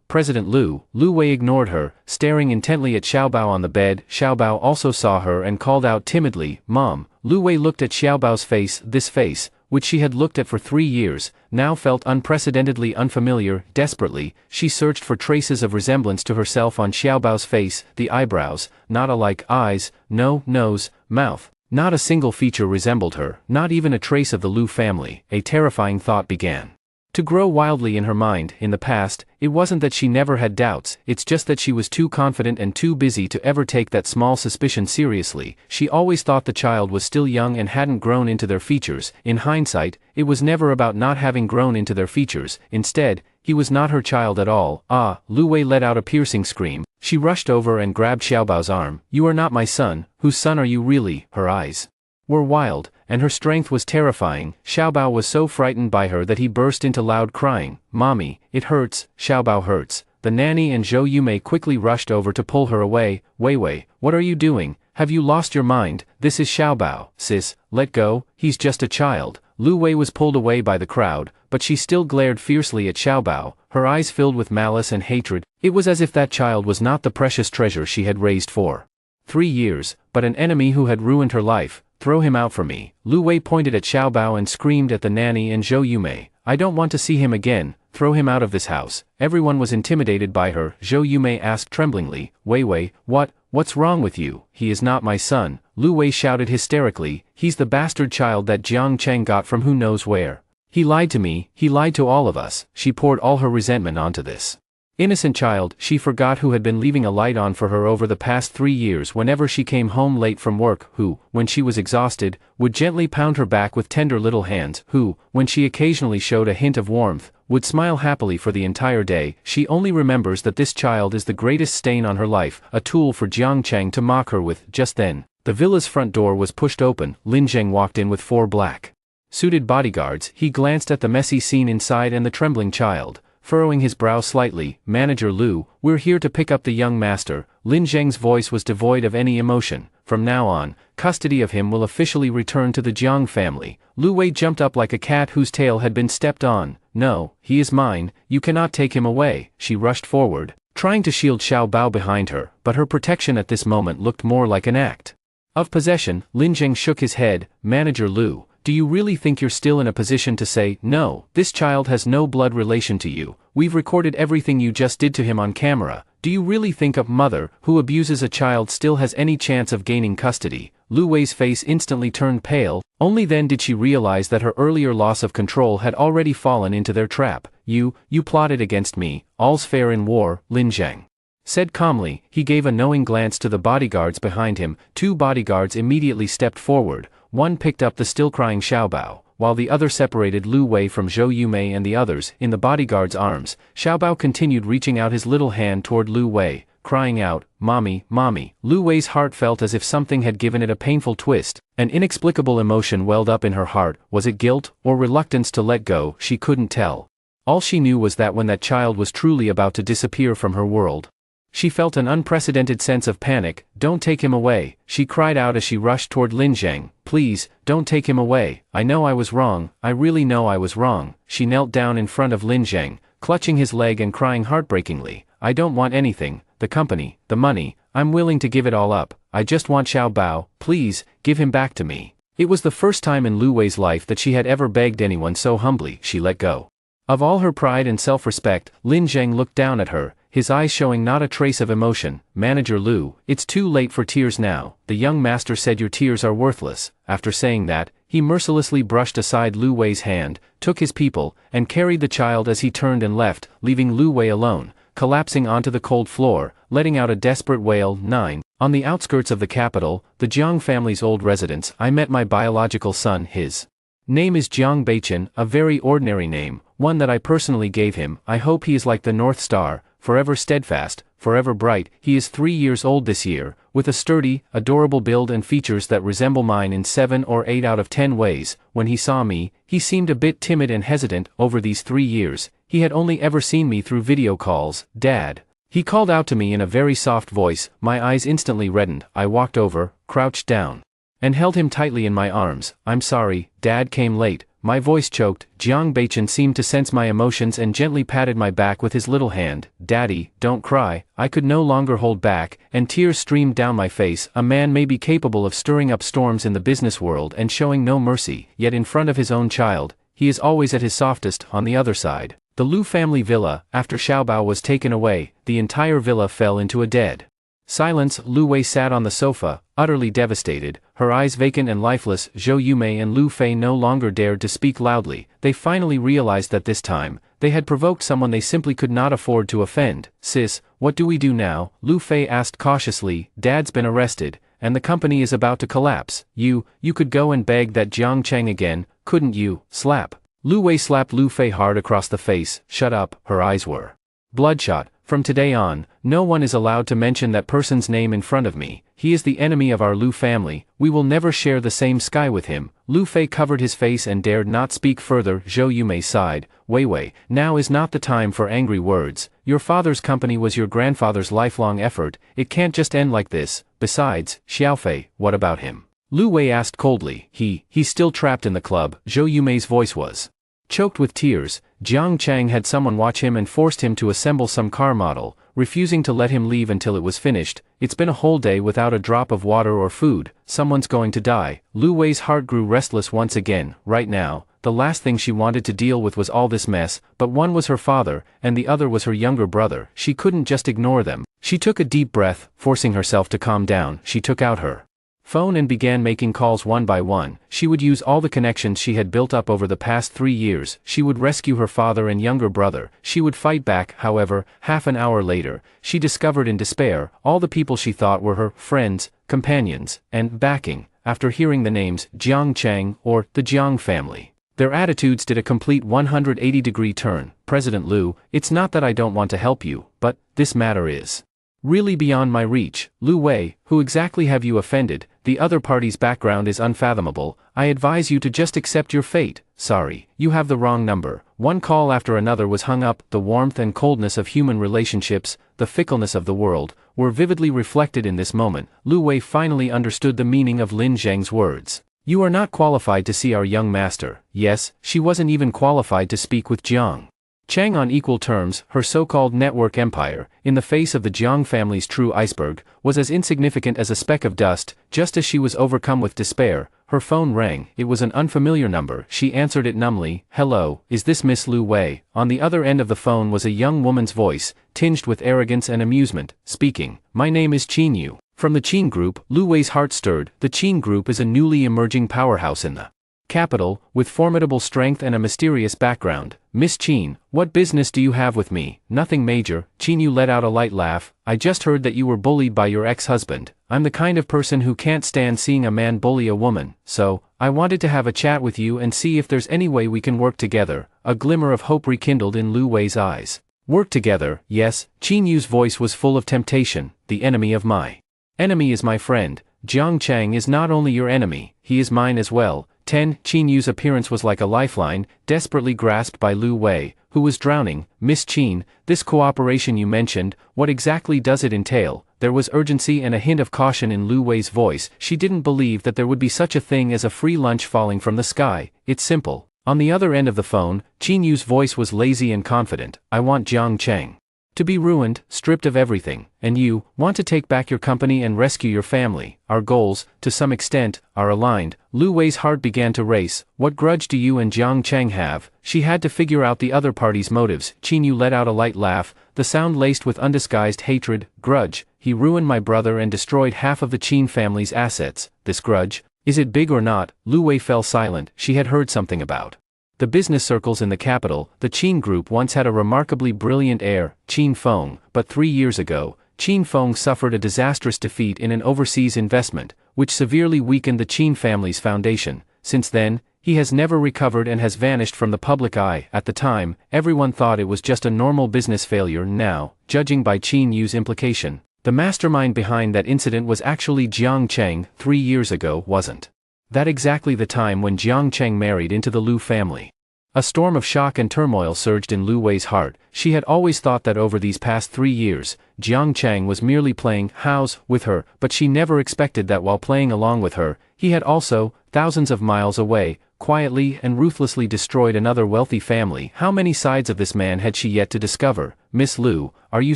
Speaker 1: President Lu." Lu Wei ignored her, staring intently at Xiaobao on the bed. Xiaobao also saw her and called out timidly, "Mom." Lu Wei looked at Xiaobao's face. This face, which she had looked at for 3 years, now felt unprecedentedly unfamiliar. Desperately, she searched for traces of resemblance to herself on Xiaobao's face. The eyebrows, not alike; eyes, no; nose, mouth. Not a single feature resembled her, not even a trace of the Lu family. A terrifying thought began to grow wildly in her mind. In the past, it wasn't that she never had doubts, it's just that she was too confident and too busy to ever take that small suspicion seriously. She always thought the child was still young and hadn't grown into their features. In hindsight, it was never about not having grown into their features. Instead, he was not her child at all. "Ah!" Lu Wei let out a piercing scream. She rushed over and grabbed Xiaobao's arm. "You are not my son. Whose son are you really?" Her eyes were wild, and her strength was terrifying. Xiaobao was so frightened by her that he burst into loud crying. "Mommy, it hurts, Xiaobao hurts." The nanny and Zhou Yume quickly rushed over to pull her away. "Wei Wei, what are you doing? Have you lost your mind? This is Xiaobao." "Sis, let go, he's just a child." Lu Wei was pulled away by the crowd, but she still glared fiercely at Xiaobao, her eyes filled with malice and hatred. It was as if that child was not the precious treasure she had raised for 3 years, but an enemy who had ruined her life. throw him out for me. Lu Wei pointed at Xiaobao and screamed at the nanny and Zhou Yumei, I don't want to see him again, throw him out of this house. Everyone was intimidated by her. Zhou Yumei asked tremblingly, Wei, what's wrong with you? He is not my son. Lu Wei shouted hysterically, he's the bastard child that Jiang Cheng got from who knows where. He lied to me, he lied to all of us. She poured all her resentment onto this innocent child. She forgot who had been leaving a light on for her over the past 3 years whenever she came home late from work, who, when she was exhausted, would gently pound her back with tender little hands, who, when she occasionally showed a hint of warmth, would smile happily for the entire day. She only remembers that this child is the greatest stain on her life, a tool for Jiang Cheng to mock her with. Just then, the villa's front door was pushed open. Lin Zheng walked in with 4 black-suited bodyguards. He glanced at the messy scene inside and the trembling child. Furrowing his brow slightly, Manager Lu, we're here to pick up the young master. Lin Zheng's voice was devoid of any emotion. From now on, custody of him will officially return to the Jiang family. Lu Wei jumped up like a cat whose tail had been stepped on. No, he is mine, you cannot take him away. She rushed forward, trying to shield Xiaobao behind her, but her protection at this moment looked more like an act of possession. Lin Zheng shook his head. Manager Lu, do you really think you're still in a position to say, no, this child has no blood relation to you? We've recorded everything you just did to him on camera. Do you really think a mother who abuses a child still has any chance of gaining custody? Lu Wei's face instantly turned pale. Only then did she realize that her earlier loss of control had already fallen into their trap. You plotted against me. All's fair in war, Lin Zheng said calmly. He gave a knowing glance to the bodyguards behind him. 2 bodyguards immediately stepped forward. One picked up the still-crying Xiaobao, while the other separated Lu Wei from Zhou Yumei and the others. In the bodyguard's arms, Xiaobao continued reaching out his little hand toward Lu Wei, crying out, Mommy, Mommy. Lu Wei's heart felt as if something had given it a painful twist. An inexplicable emotion welled up in her heart. Was it guilt, or reluctance to let go? She couldn't tell. All she knew was that when that child was truly about to disappear from her world, she felt an unprecedented sense of panic. Don't take him away, she cried out as she rushed toward Lin Zheng. Please, don't take him away. I know I was wrong, I really know I was wrong. She knelt down in front of Lin Zheng, clutching his leg and crying heartbreakingly. I don't want anything, the company, the money, I'm willing to give it all up. I just want Xiaobao, please, give him back to me. It was the first time in Lu Wei's life that she had ever begged anyone so humbly. She let go of all her pride and self-respect. Lin Zheng looked down at her, his eyes showing not a trace of emotion. Manager Lu, it's too late for tears now. The young master said your tears are worthless. After saying that, he mercilessly brushed aside Lu Wei's hand, took his people, and carried the child as he turned and left, leaving Lu Wei alone, collapsing onto the cold floor, letting out a desperate wail. 9. On the outskirts of the capital, the Jiang family's old residence, I met my biological son. His name is Jiang Beichen, a very ordinary name, one that I personally gave him. I hope he is like the North Star, forever steadfast, forever bright. He is 3 years old this year, with a sturdy, adorable build and features that resemble mine in 7 or 8 out of 10 ways. When he saw me, he seemed a bit timid and hesitant. Over these 3 years, he had only ever seen me through video calls. Dad. He called out to me in a very soft voice. My eyes instantly reddened. I walked over, crouched down, and held him tightly in my arms. I'm sorry, Dad came late. My voice choked. Jiang Beichen seemed to sense my emotions and gently patted my back with his little hand. Daddy, don't cry. I could no longer hold back, and tears streamed down my face. A man may be capable of stirring up storms in the business world and showing no mercy, yet in front of his own child, he is always at his softest. On the other side, the Lu family villa, after Xiaobao was taken away, the entire villa fell into a dead silence. Lu Wei sat on the sofa, utterly devastated, her eyes vacant and lifeless. Zhou Yumei and Lu Fei no longer dared to speak loudly. They finally realized that this time, they had provoked someone they simply could not afford to offend. Sis, what do we do now? Lu Fei asked cautiously. Dad's been arrested, and the company is about to collapse. You could go and beg that Jiang Cheng again, couldn't you? Slap. Lu Wei slapped Lu Fei hard across the face. Shut up. Her eyes were bloodshot. From today on, no one is allowed to mention that person's name in front of me. He is the enemy of our Lu family. We will never share the same sky with him. Lu Fei covered his face and dared not speak further. Zhou Yumei sighed. Wei, now is not the time for angry words. Your father's company was your grandfather's lifelong effort. It can't just end like this. Besides, Xiaofei, what about him? Lu Wei asked coldly. He's still trapped in the club. Zhou Yumei's voice was Choked with tears, Jiang Chang had someone watch him and forced him to assemble some car model, refusing to let him leave until it was finished. It's been a whole day without a drop of water or food, someone's going to die. Lu Wei's heart grew restless once again. Right now, the last thing she wanted to deal with was all this mess, but one was her father, and the other was her younger brother. She couldn't just ignore them. She took a deep breath, forcing herself to calm down. She took out her phone and began making calls one by one. She would use all the connections she had built up over the past 3 years. She would rescue her father and younger brother. She would fight back. However, half an hour later, she discovered in despair all the people she thought were her friends, companions, and backing, after hearing the names Jiang Chang or the Jiang family. Their attitudes did a complete 180-degree turn. President Liu, it's not that I don't want to help you, but this matter is really beyond my reach. Lu Wei, who exactly have you offended? The other party's background is unfathomable. I advise you to just accept your fate. Sorry, you have the wrong number. One call after another was hung up. The warmth and coldness of human relationships, the fickleness of the world, were vividly reflected in this moment. Lu Wei finally understood the meaning of Lin Zheng's words. You are not qualified to see our young master. Yes, she wasn't even qualified to speak with Jiang Chang on equal terms. Her so-called network empire, in the face of the Jiang family's true iceberg, was as insignificant as a speck of dust. Just as she was overcome with despair, her phone rang. It was an unfamiliar number. She answered it numbly. Hello, is this Miss Lu Wei? On the other end of the phone was a young woman's voice, tinged with arrogance and amusement. Speaking. My name is Qin Yu. From the Qin Group. Lu Wei's heart stirred. The Qin Group is a newly emerging powerhouse in the capital, with formidable strength and a mysterious background. Miss Qin, what business do you have with me? Nothing major. Qin Yu let out a light laugh. I just heard that you were bullied by your ex-husband. I'm the kind of person who can't stand seeing a man bully a woman, so I wanted to have a chat with you and see if there's any way we can work together. A glimmer of hope rekindled in Lu Wei's eyes. Work together? Yes. Qin Yu's voice was full of temptation. The enemy of my enemy is my friend. Jiang Chang is not only your enemy, he is mine as well. 10. Qin Yu's appearance was like a lifeline, desperately grasped by Lu Wei, who was drowning. Miss Qin, this cooperation you mentioned, what exactly does it entail? There was urgency and a hint of caution in Lu Wei's voice. She didn't believe that there would be such a thing as a free lunch falling from the sky. It's simple. On the other end of the phone, Qin Yu's voice was lazy and confident. I want Jiang Chang to be ruined, stripped of everything, and you want to take back your company and rescue your family. Our goals, to some extent, are aligned. Lu Wei's heart began to race. What grudge do you and Jiang Chang have? She had to figure out the other party's motives. Qin Yu let out a light laugh, the sound laced with undisguised hatred. Grudge. He ruined my brother and destroyed half of the Qin family's assets. This grudge, is it big or not? Lu Wei fell silent. She had heard something about the business circles in the capital. The Qin Group once had a remarkably brilliant heir, Qin Feng, but 3 years ago, Qin Feng suffered a disastrous defeat in an overseas investment, which severely weakened the Qin family's foundation. Since then, he has never recovered and has vanished from the public eye. At the time, everyone thought it was just a normal business failure. Now, judging by Qin Yu's implication, the mastermind behind that incident was actually Jiang Chang. 3 years ago, wasn't that exactly the time when Jiang Chang married into the Lu family? A storm of shock and turmoil surged in Lu Wei's heart. She had always thought that over these past 3 years, Jiang Chang was merely playing house with her, but she never expected that while playing along with her, he had also, thousands of miles away, quietly and ruthlessly destroyed another wealthy family. How many sides of this man had she yet to discover? Miss Lu, are you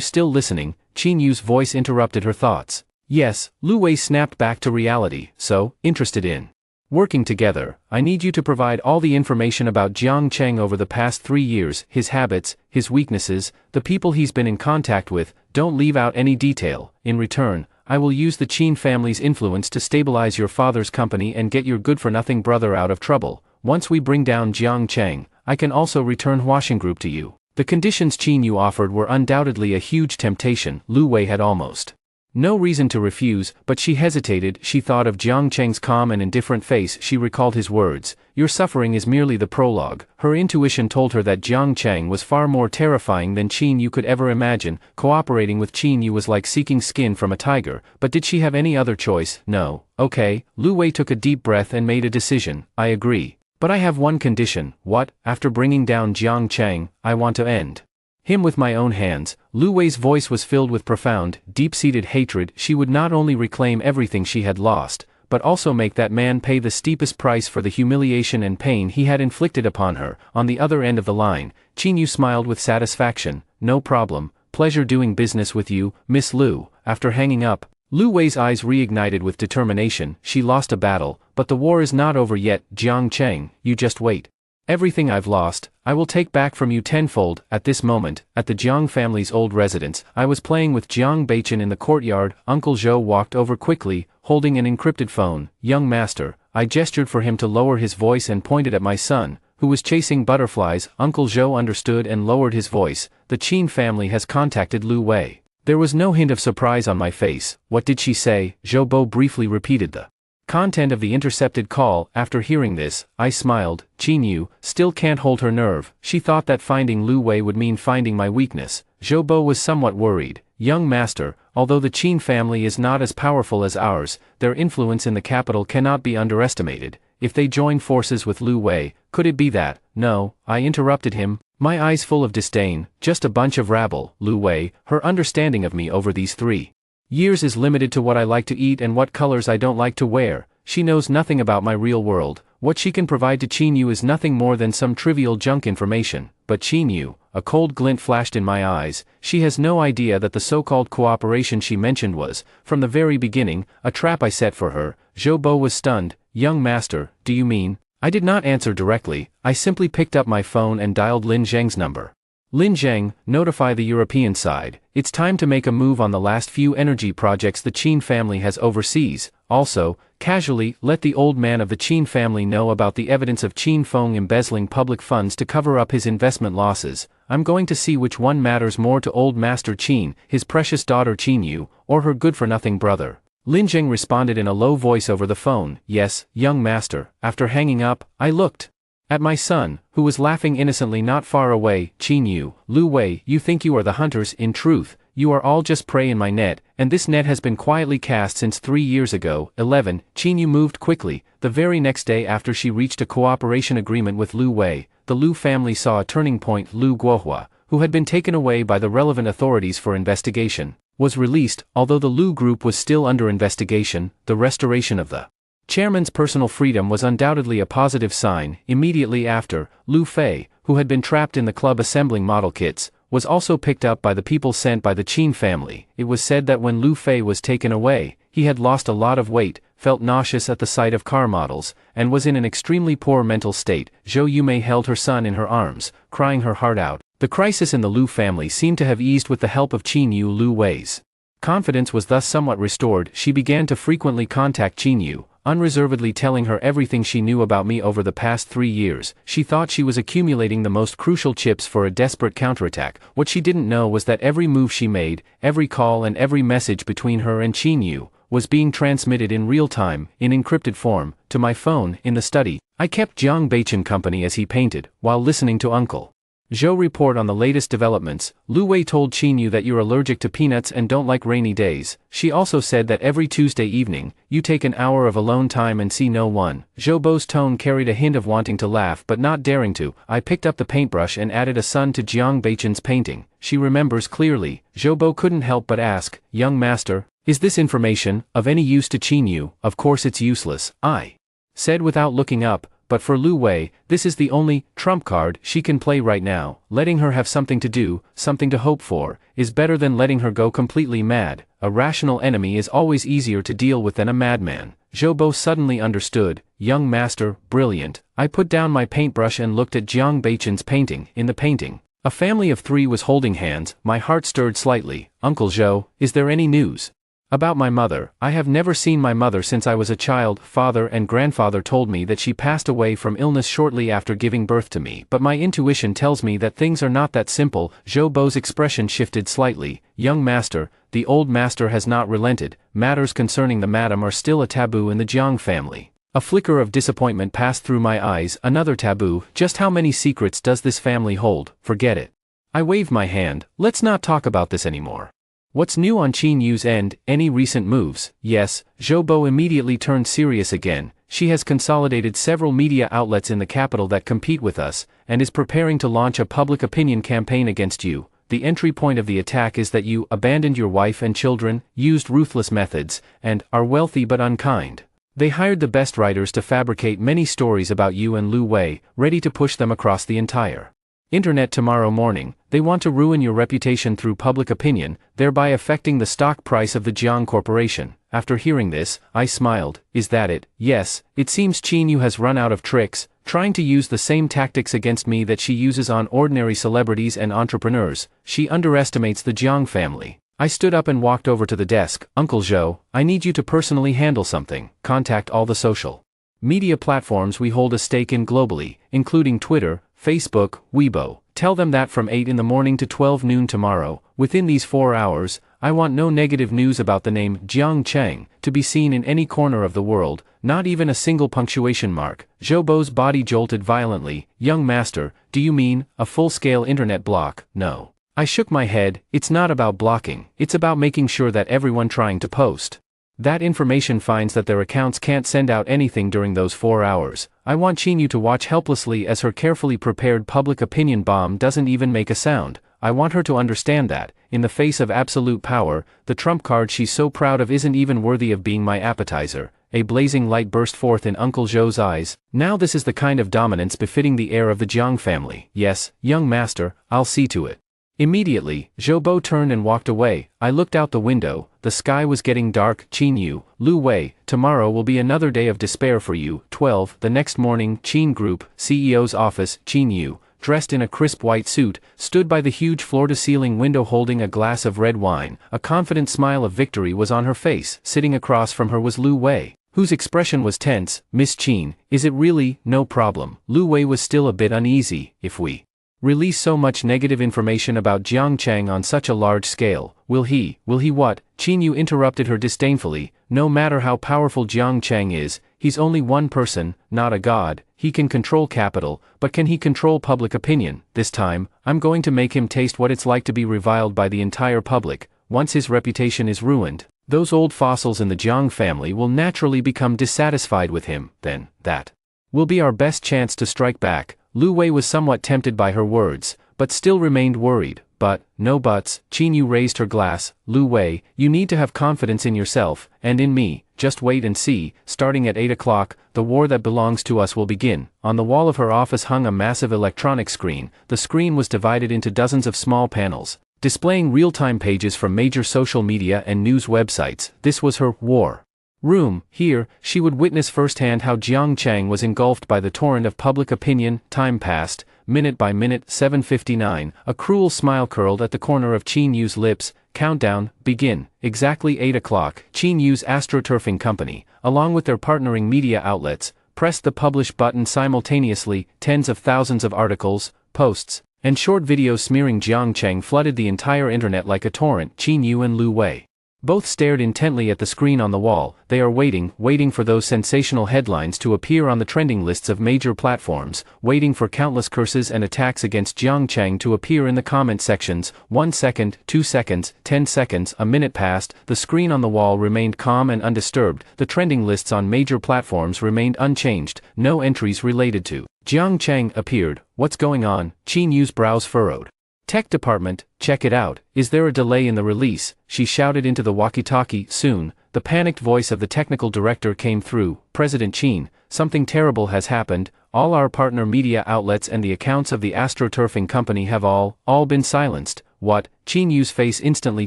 Speaker 1: still listening? Qin Yu's voice interrupted her thoughts. Yes, Lu Wei snapped back to reality. So, interested in working together, I need you to provide all the information about Jiang Chang over the past 3 years, his habits, his weaknesses, the people he's been in contact with. Don't leave out any detail. In return, I will use the Qin family's influence to stabilize your father's company and get your good-for-nothing brother out of trouble. Once we bring down Jiang Chang, I can also return Huaxing Group to you. The conditions Qin Yu offered were undoubtedly a huge temptation. Lu Wei had almost no reason to refuse, but she hesitated. She thought of Jiang Chang's calm and indifferent face. She recalled his words, your suffering is merely the prologue. Her intuition told her that Jiang Chang was far more terrifying than Qin Yu could ever imagine. Cooperating with Qin Yu was like seeking skin from a tiger, but did she have any other choice? No. Okay. Lu Wei took a deep breath and made a decision. I agree. But I have one condition. What? After bringing down Jiang Chang, I want to end him with my own hands. Lu Wei's voice was filled with profound, deep-seated hatred. She would not only reclaim everything she had lost, but also make that man pay the steepest price for the humiliation and pain he had inflicted upon her. On the other end of the line, Qinyu smiled with satisfaction. No problem, pleasure doing business with you, Miss Lu. After hanging up, Lu Wei's eyes reignited with determination. She lost a battle, but the war is not over yet, Jiang Cheng, you just wait. Everything I've lost, I will take back from you tenfold. At this moment, at the Jiang family's old residence, I was playing with Jiang Beichen in the courtyard. Uncle Zhou walked over quickly, holding an encrypted phone. Young master, I gestured for him to lower his voice and pointed at my son, who was chasing butterflies. Uncle Zhou understood and lowered his voice. The Qin family has contacted Lu Wei. There was no hint of surprise on my face. What did she say? Zhou Bo briefly repeated the content of the intercepted call. After hearing this, I smiled. Qinyu still can't hold her nerve. She thought that finding Lu Wei would mean finding my weakness. Zhou Bo was somewhat worried. Young master, although the Qin family is not as powerful as ours, their influence in the capital cannot be underestimated. If they join forces with Lu Wei, could it be that? No, I interrupted him, my eyes full of disdain. Just a bunch of rabble. Lu Wei, her understanding of me over these 3 years is limited to what I like to eat and what colors I don't like to wear. She knows nothing about my real world. What she can provide to Qinyu is nothing more than some trivial junk information. But Qinyu, a cold glint flashed in my eyes. She has no idea that the so-called cooperation she mentioned was, from the very beginning, a trap I set for her. Zhou Bo was stunned. Young master, do you mean? I did not answer directly. I simply picked up my phone and dialed Lin Zheng's number. Lin Zheng, notify the European side. It's time to make a move on the last few energy projects the Qin family has overseas. Also, casually, let the old man of the Qin family know about the evidence of Qin Feng embezzling public funds to cover up his investment losses. I'm going to see which one matters more to old Master Qin, his precious daughter Qinyu, or her good-for-nothing brother. Lin Zheng responded in a low voice over the phone. Yes, young master. After hanging up, I looked at my son, who was laughing innocently not far away. Qinyu, Lu Wei, you think you are the hunters. In truth, you are all just prey in my net, and this net has been quietly cast since 3 years ago. 11. Qinyu moved quickly. The very next day after she reached a cooperation agreement with Lu Wei, the Lu family saw a turning point. Lu Guohua, who had been taken away by the relevant authorities for investigation, was released. Although the Lu group was still under investigation, the restoration of the chairman's personal freedom was undoubtedly a positive sign. Immediately after, Lu Fei, who had been trapped in the club assembling model kits, was also picked up by the people sent by the Qin family. It was said that when Lu Fei was taken away, he had lost a lot of weight, felt nauseous at the sight of car models, and was in an extremely poor mental state. Zhou Yumei held her son in her arms, crying her heart out. The crisis in the Lu family seemed to have eased with the help of Qinyu. Lu Wei's confidence was thus somewhat restored. She began to frequently contact Qinyu, unreservedly telling her everything she knew about me over the past 3 years. She thought she was accumulating the most crucial chips for a desperate counterattack. What she didn't know was that every move she made, every call and every message between her and Qinyu, was being transmitted in real time, in encrypted form, to my phone. In the study, I kept Jiang Beichen company as he painted, while listening to Uncle Zhou report on the latest developments. Lu Wei told Qinyu that you're allergic to peanuts and don't like rainy days. She also said that every Tuesday evening, you take an hour of alone time and see no one. Zhou Bo's tone carried a hint of wanting to laugh but not daring to. I picked up the paintbrush and added a sun to Jiang Beichen's painting. She remembers clearly. Zhou Bo couldn't help but ask, young master, is this information of any use to Qinyu? Of course it's useless, I said without looking up. But for Lu Wei, this is the only trump card she can play right now. Letting her have something to do, something to hope for, is better than letting her go completely mad. A rational enemy is always easier to deal with than a madman. Zhou Bo suddenly understood. Young master, brilliant. I put down my paintbrush and looked at Jiang Beichen's painting. In the painting, a family of 3 was holding hands. My heart stirred slightly. Uncle Zhou, is there any news about my mother? I have never seen my mother since I was a child. Father and grandfather told me that she passed away from illness shortly after giving birth to me, but my intuition tells me that things are not that simple. Zhou Bo's expression shifted slightly. Young master, the old master has not relented. Matters concerning the madam are still a taboo in the Jiang family. A flicker of disappointment passed through my eyes. Another taboo? Just how many secrets does this family hold? Forget it. I waved my hand. Let's not talk about this anymore. What's new on Qinyu's end? Any recent moves? Yes. Zhou Bo immediately turned serious again. She has consolidated several media outlets in the capital that compete with us, and is preparing to launch a public opinion campaign against you. The entry point of the attack is that you abandoned your wife and children, used ruthless methods, and are wealthy but unkind. They hired the best writers to fabricate many stories about you and Lu Wei, ready to push them across the entire internet tomorrow morning. They want to ruin your reputation through public opinion, thereby affecting the stock price of the Jiang Corporation. After hearing this, I smiled. Is that it? Yes, it seems Qin Yu has run out of tricks, trying to use the same tactics against me that she uses on ordinary celebrities and entrepreneurs. She underestimates the Jiang family. I stood up and walked over to the desk. Uncle Zhou, I need you to personally handle something. Contact all the social media platforms we hold a stake in globally, including Twitter, Facebook, Weibo. Tell them that from 8 in the morning to 12 noon tomorrow, within these 4 hours, I want no negative news about the name Jiang Cheng to be seen in any corner of the world, not even a single punctuation mark. Zhou Bo's body jolted violently. Young master, do you mean a full-scale internet block? No. I shook my head. It's not about blocking, it's about making sure that everyone trying to post that information finds that their accounts can't send out anything during those 4 hours. I want Qin Yu to watch helplessly as her carefully prepared public opinion bomb doesn't even make a sound. I want her to understand that, in the face of absolute power, the trump card she's so proud of isn't even worthy of being my appetizer. A blazing light burst forth in Uncle Zhou's eyes. Now this is the kind of dominance befitting the heir of the Jiang family. Yes, young master, I'll see to it. Immediately, Zhou Bo turned and walked away. I looked out the window. The sky was getting dark. Qin Yu, Lu Wei, tomorrow will be another day of despair for you. 12. The next morning, Qin Group, CEO's office. Qin Yu, dressed in a crisp white suit, stood by the huge floor-to-ceiling window holding a glass of red wine. A confident smile of victory was on her face. Sitting across from her was Lu Wei, whose expression was tense. Miss Qin, is it really? No problem. Lu Wei was still a bit uneasy. If we release so much negative information about Jiang Cheng on such a large scale, will he what? Qin Yu interrupted her disdainfully. No matter how powerful Jiang Cheng is, he's only one person, not a god. He can control capital, but can he control public opinion? This time, I'm going to make him taste what it's like to be reviled by the entire public. Once his reputation is ruined, those old fossils in the Jiang family will naturally become dissatisfied with him. Then, that will be our best chance to strike back. Lu Wei was somewhat tempted by her words, but still remained worried. But, no buts. Qin Yu raised her glass. Lu Wei, you need to have confidence in yourself, and in me. Just wait and see. Starting at 8 o'clock, the war that belongs to us will begin. On the wall of her office hung a massive electronic screen. The screen was divided into dozens of small panels, displaying real-time pages from major social media and news websites. This was her war room. Here, she would witness firsthand how Jiang Cheng was engulfed by the torrent of public opinion. Time passed, minute by minute. 7:59, a cruel smile curled at the corner of Qin Yu's lips. Countdown, begin. Exactly 8 o'clock, Qin Yu's astroturfing company, along with their partnering media outlets, pressed the publish button simultaneously. Tens of thousands of articles, posts, and short videos smearing Jiang Cheng flooded the entire internet like a torrent. Qin Yu and Lu Wei both stared intently at the screen on the wall. They are waiting for those sensational headlines to appear on the trending lists of major platforms, waiting for countless curses and attacks against Jiang Cheng to appear in the comment sections. 1 second, 2 seconds, 10 seconds, a minute passed. The screen on the wall remained calm and undisturbed. The trending lists on major platforms remained unchanged. No entries related to Jiang Cheng appeared. What's going on? Qin Yu's brows furrowed. Tech department, check it out. Is there a delay in the release? She shouted into the walkie-talkie. Soon, the panicked voice of the technical director came through. President Qin, something terrible has happened. All our partner media outlets and the accounts of the astroturfing company have all been silenced. What? Qin Yu's face instantly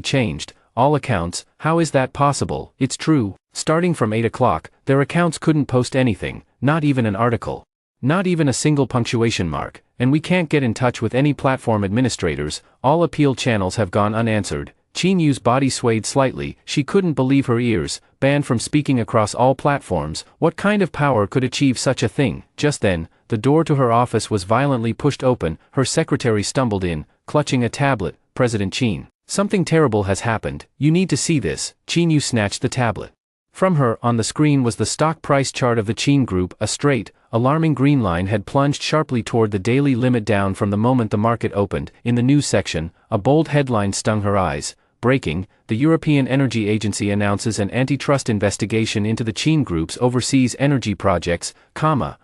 Speaker 1: changed. All accounts? How is that possible? It's true. Starting from 8 o'clock, their accounts couldn't post anything, not even an article. Not even a single punctuation mark, and we can't get in touch with any platform administrators. All appeal channels have gone unanswered. Qin Yu's body swayed slightly. She couldn't believe her ears. Banned from speaking across all platforms. What kind of power could achieve such a thing? Just then, the door to her office was violently pushed open. Her secretary stumbled in, clutching a tablet. President Qin, something terrible has happened. You need to see this. Qin Yu snatched the tablet from her. On the screen was the stock price chart of the Qin Group. A straight, alarming green line had plunged sharply toward the daily limit down from the moment the market opened. In the news section, a bold headline stung her eyes. Breaking, the European Energy Agency announces an antitrust investigation into the Qin Group's overseas energy projects,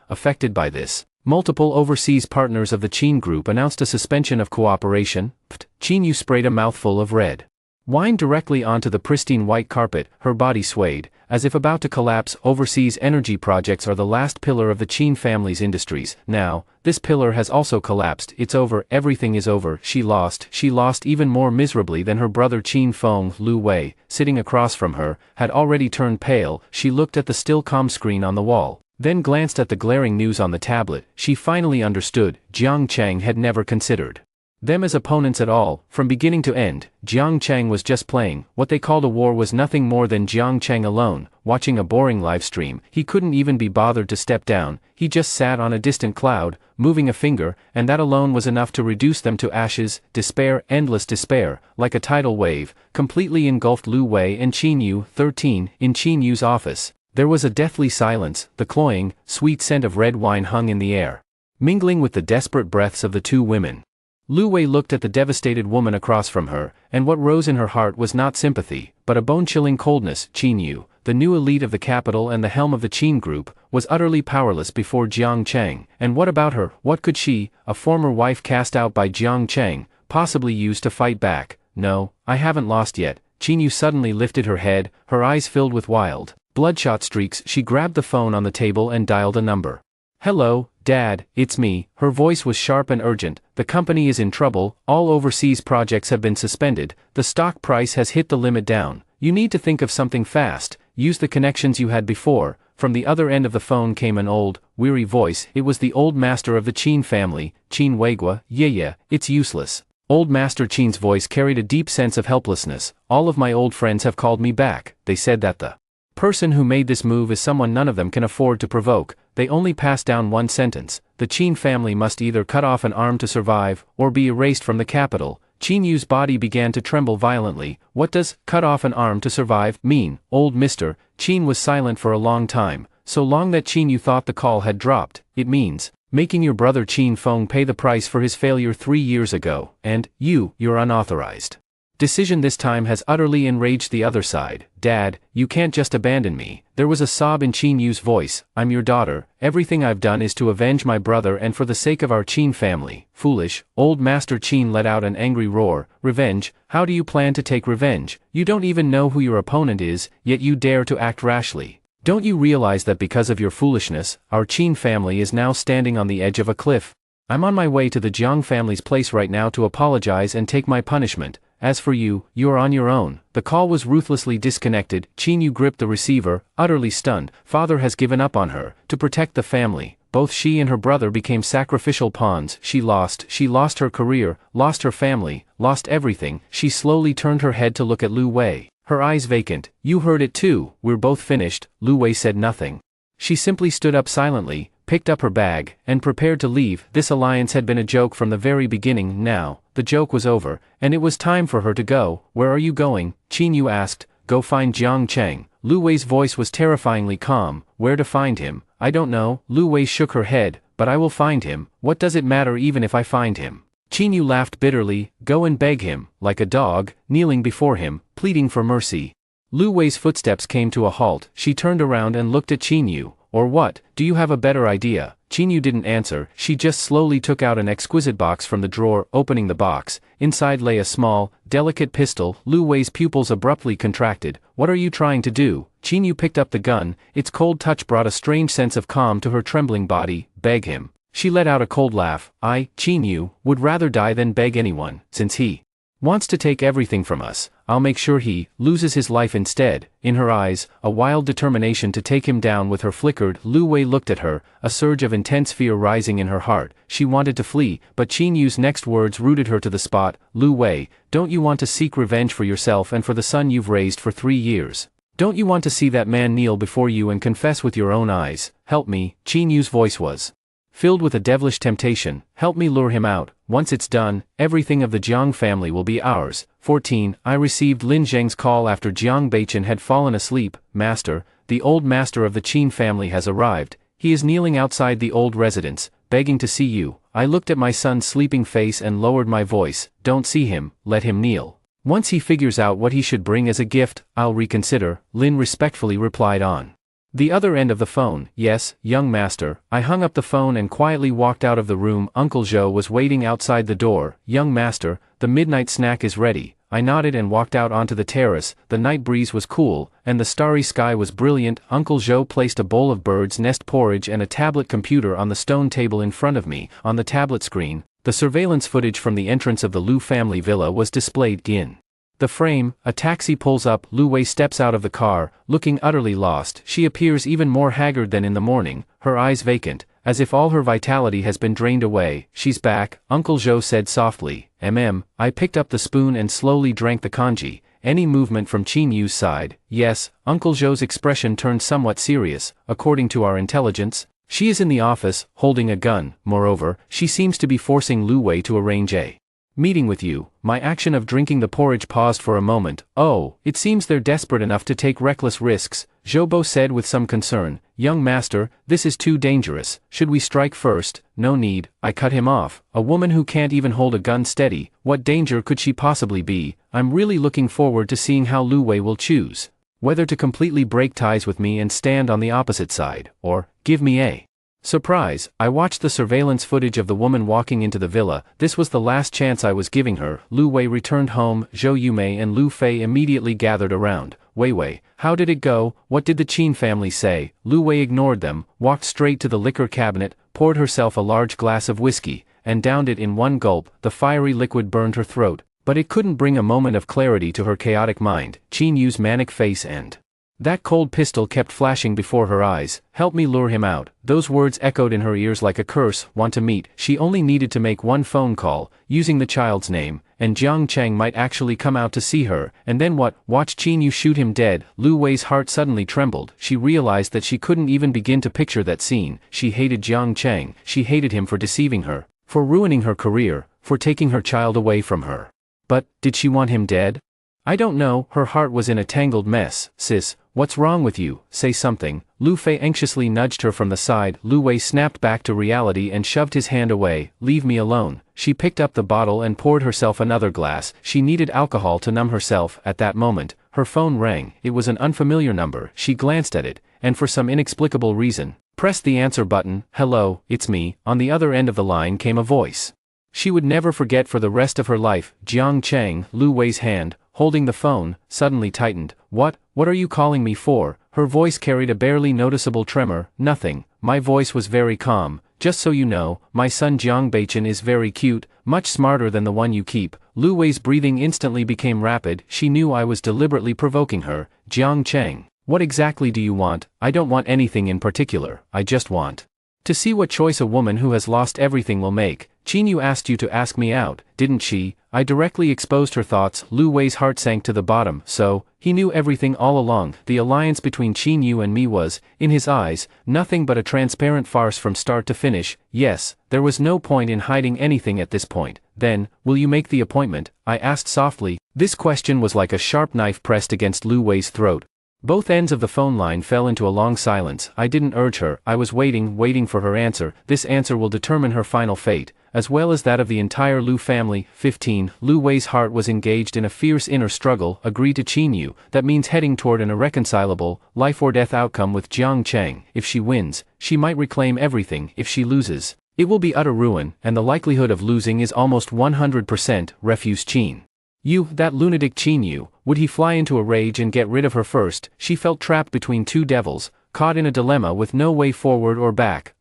Speaker 1: affected by this. Multiple overseas partners of the Qin Group announced a suspension of cooperation. Qin Yu sprayed a mouthful of red whined directly onto the pristine white carpet. Her body swayed, as if about to collapse. Overseas energy projects are the last pillar of the Qin family's industries. Now, this pillar has also collapsed. It's over, everything is over. She lost even more miserably than her brother Qin Feng. Lu Wei, sitting across from her, had already turned pale. She looked at the still calm screen on the wall, then glanced at the glaring news on the tablet. She finally understood. Jiang Cheng had never considered them as opponents at all. From beginning to end, Jiang Cheng was just playing. What they called a war was nothing more than Jiang Cheng alone, watching a boring livestream. He couldn't even be bothered to step down. He just sat on a distant cloud, moving a finger, and that alone was enough to reduce them to ashes. Despair, endless despair, like a tidal wave, completely engulfed Lu Wei and Qin Yu. 13. In Qin Yu's office, there was a deathly silence. The cloying, sweet scent of red wine hung in the air, mingling with the desperate breaths of the two women. Lu Wei looked at the devastated woman across from her, and what rose in her heart was not sympathy, but a bone-chilling coldness. Qin Yu, the new elite of the capital and the helm of the Qin group, was utterly powerless before Jiang Cheng. And what about her? What could she, a former wife cast out by Jiang Cheng, possibly use to fight back? No, I haven't lost yet. Qin Yu suddenly lifted her head, her eyes filled with wild, bloodshot streaks. She grabbed the phone on the table and dialed a number. Hello, Dad, it's me. Her voice was sharp and urgent. The company is in trouble, all overseas projects have been suspended, the stock price has hit the limit down. You need to think of something fast, use the connections you had before. From the other end of the phone came an old, weary voice. It was the old master of the Qin family, Qin Weigua. Yeah, it's useless. Old Master Qin's voice carried a deep sense of helplessness. All of my old friends have called me back. They said that the person who made this move is someone none of them can afford to provoke. They only pass down one sentence: the Qin family must either cut off an arm to survive, or be erased from the capital. Qin Yu's body began to tremble violently. What does cut off an arm to survive mean, old mister? Qin was silent for a long time, so long that Qin Yu thought the call had dropped. It means making your brother Qin Feng pay the price for his failure 3 years ago, and your unauthorized decision this time has utterly enraged the other side. Dad, you can't just abandon me. There was a sob in Qin Yu's voice. I'm your daughter. Everything I've done is to avenge my brother and for the sake of our Qin family. Foolish. Old Master Qin let out an angry roar. Revenge? How do you plan to take revenge? You don't even know who your opponent is, yet you dare to act rashly. Don't you realize that because of your foolishness, our Qin family is now standing on the edge of a cliff? I'm on my way to the Jiang family's place right now to apologize and take my punishment. As for you, you're on your own. The call was ruthlessly disconnected. Qin Yu gripped the receiver, utterly stunned. Father has given up on her. To protect the family, both she and her brother became sacrificial pawns. She lost her career, lost her family, lost everything. She slowly turned her head to look at Lu Wei, her eyes vacant. You heard it too, we're both finished. Lu Wei said nothing. She simply stood up silently, picked up her bag, and prepared to leave. This alliance had been a joke from the very beginning. Now, the joke was over, and it was time for her to go. Where are you going? Qin Yu asked. Go find Jiang Cheng. Lu Wei's voice was terrifyingly calm. Where to find him? I don't know. Lu Wei shook her head. But I will find him. What does it matter even if I find him? Qin Yu laughed bitterly. Go and beg him, like a dog, kneeling before him, pleading for mercy. Lu Wei's footsteps came to a halt. She turned around and looked at Qin Yu. Or what? Do you have a better idea? Qin Yu didn't answer. She just slowly took out an exquisite box from the drawer. Opening the box, inside lay a small, delicate pistol. Lu Wei's pupils abruptly contracted. What are you trying to do? Qin Yu picked up the gun. Its cold touch brought a strange sense of calm to her trembling body. Beg him. She let out a cold laugh. Qin Yu, would rather die than beg anyone, since he wants to take everything from us. I'll make sure he loses his life instead. In her eyes, a wild determination to take him down with her flickered. Lu Wei looked at her, a surge of intense fear rising in her heart. She wanted to flee, but Qin Yu's next words rooted her to the spot. Lu Wei, don't you want to seek revenge for yourself and for the son you've raised for 3 years? Don't you want to see that man kneel before you and confess with your own eyes? Help me. Qin Yu's voice was filled with a devilish temptation. Help me lure him out. Once it's done, everything of the Jiang family will be ours. 14. I received Lin Zheng's call after Jiang Beichen had fallen asleep. Master, the old master of the Qin family has arrived. He is kneeling outside the old residence, begging to see you. I looked at my son's sleeping face and lowered my voice. Don't see him, let him kneel. Once he figures out what he should bring as a gift, I'll reconsider, Lin respectfully replied on the other end of the phone. Yes, young master. I hung up the phone and quietly walked out of the room. Uncle Zhou was waiting outside the door. Young master, the midnight snack is ready. I nodded and walked out onto the terrace. The night breeze was cool, and the starry sky was brilliant. Uncle Joe placed a bowl of bird's nest porridge and a tablet computer on the stone table in front of me. On the tablet screen, the surveillance footage from the entrance of the Liu family villa was displayed in the frame. A taxi pulls up. Lu Wei steps out of the car, looking utterly lost. She appears even more haggard than in the morning, her eyes vacant, as if all her vitality has been drained away. She's back, Uncle Joe said softly. I picked up the spoon and slowly drank the congee. Any movement from Qin Yu's side? Yes. Uncle Joe's expression turned somewhat serious. According to our intelligence, she is in the office, holding a gun. Moreover, she seems to be forcing Lu Wei to arrange a meeting with you. My action of drinking the porridge paused for a moment. Oh, it seems they're desperate enough to take reckless risks, Zhoubo said with some concern. Young master, this is too dangerous. Should we strike first? No need, I cut him off. A woman who can't even hold a gun steady, what danger could she possibly be? I'm really looking forward to seeing how Lu Wei will choose whether to completely break ties with me and stand on the opposite side, or give me a surprise. I watched the surveillance footage of the woman walking into the villa. This was the last chance I was giving her. Lu Wei returned home. Zhou Yumei and Lu Fei immediately gathered around. Wei, how did it go? What did the Qin family say? Lu Wei ignored them, walked straight to the liquor cabinet, poured herself a large glass of whiskey, and downed it in one gulp. The fiery liquid burned her throat, but it couldn't bring a moment of clarity to her chaotic mind. Qin Yu's manic face and that cold pistol kept flashing before her eyes. Help me lure him out. Those words echoed in her ears like a curse. Want to meet. She only needed to make one phone call, using the child's name, and Jiang Cheng might actually come out to see her. And then what? Watch Qin Yu shoot him dead. Lu Wei's heart suddenly trembled. She realized that she couldn't even begin to picture that scene. She hated Jiang Cheng. She hated him for deceiving her, for ruining her career, for taking her child away from her. But, did she want him dead? I don't know. Her heart was in a tangled mess. Sis, what's wrong with you? Say something. Lu Fei anxiously nudged her from the side. Lu Wei snapped back to reality and shoved his hand away. Leave me alone. She picked up the bottle and poured herself another glass. She needed alcohol to numb herself. At that moment, her phone rang. It was an unfamiliar number. She glanced at it, and for some inexplicable reason, pressed the answer button. Hello, it's me. On the other end of the line came a voice she would never forget for the rest of her life. Jiang Cheng. Lu Wei's hand, holding the phone, suddenly tightened. What are you calling me for? Her voice carried a barely noticeable tremor. Nothing. My voice was very calm. Just so you know, my son Jiang Beichen is very cute, much smarter than the one you keep. Lu Wei's breathing instantly became rapid. She knew I was deliberately provoking her. Jiang Cheng, what exactly do you want? I don't want anything in particular. I just want to see what choice a woman who has lost everything will make. Qin Yu asked you to ask me out, didn't she? I directly exposed her thoughts. Lu Wei's heart sank to the bottom. So, he knew everything all along. The alliance between Qin Yu and me was, in his eyes, nothing but a transparent farce from start to finish. Yes, there was no point in hiding anything at this point. Then, will you make the appointment? I asked softly. This question was like a sharp knife pressed against Lu Wei's throat. Both ends of the phone line fell into a long silence. I didn't urge her. I was waiting for her answer. This answer will determine her final fate, as well as that of the entire Liu family. 15. Lu Wei's heart was engaged in a fierce inner struggle. Agree to Qin Yu. That means heading toward an irreconcilable, life-or-death outcome with Jiang Cheng. If she wins, she might reclaim everything. If she loses, it will be utter ruin, and the likelihood of losing is almost 100%. Refuse Qin Yu. That lunatic Qin Yu. Would he fly into a rage and get rid of her first? She felt trapped between two devils, caught in a dilemma with no way forward or back.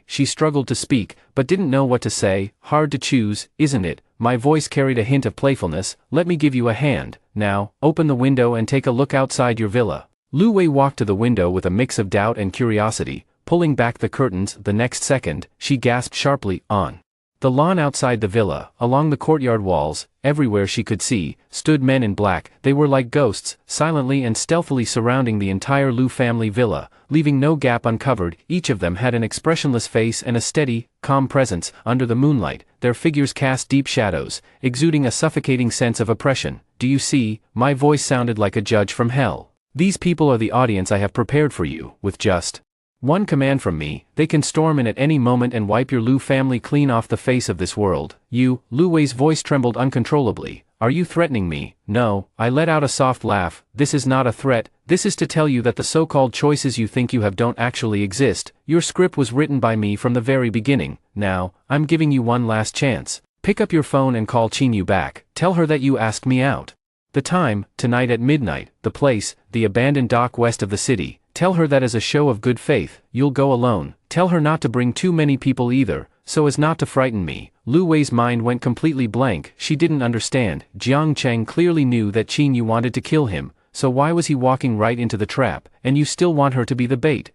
Speaker 1: She struggled to speak, but didn't know what to say. Hard to choose, isn't it? My voice carried a hint of playfulness. Let me give you a hand. Now, open the window and take a look outside your villa. Lu Wei walked to the window with a mix of doubt and curiosity, pulling back the curtains. The next second, she gasped sharply. On the lawn outside the villa, along the courtyard walls, everywhere she could see, stood men in black. They were like ghosts, silently and stealthily surrounding the entire Liu family villa, leaving no gap uncovered. Each of them had an expressionless face and a steady, calm presence. Under the moonlight, their figures cast deep shadows, exuding a suffocating sense of oppression. Do you see? My voice sounded like a judge from hell. These people are the audience I have prepared for you. With just one command from me, they can storm in at any moment and wipe your Liu family clean off the face of this world. You. Lu Wei's voice trembled uncontrollably. Are you threatening me? No. I let out a soft laugh. This is not a threat. This is to tell you that the so-called choices you think you have don't actually exist. Your script was written by me from the very beginning. Now, I'm giving you one last chance. Pick up your phone and call Qin Yu back. Tell her that you asked me out. The time, tonight at midnight, the place, the abandoned dock west of the city. Tell her that as a show of good faith, you'll go alone. Tell her not to bring too many people either, so as not to frighten me. Lu Wei's mind went completely blank. She didn't understand. Jiang Cheng clearly knew that Qin Yu wanted to kill him, so why was he walking right into the trap? And you still want her to be the bait.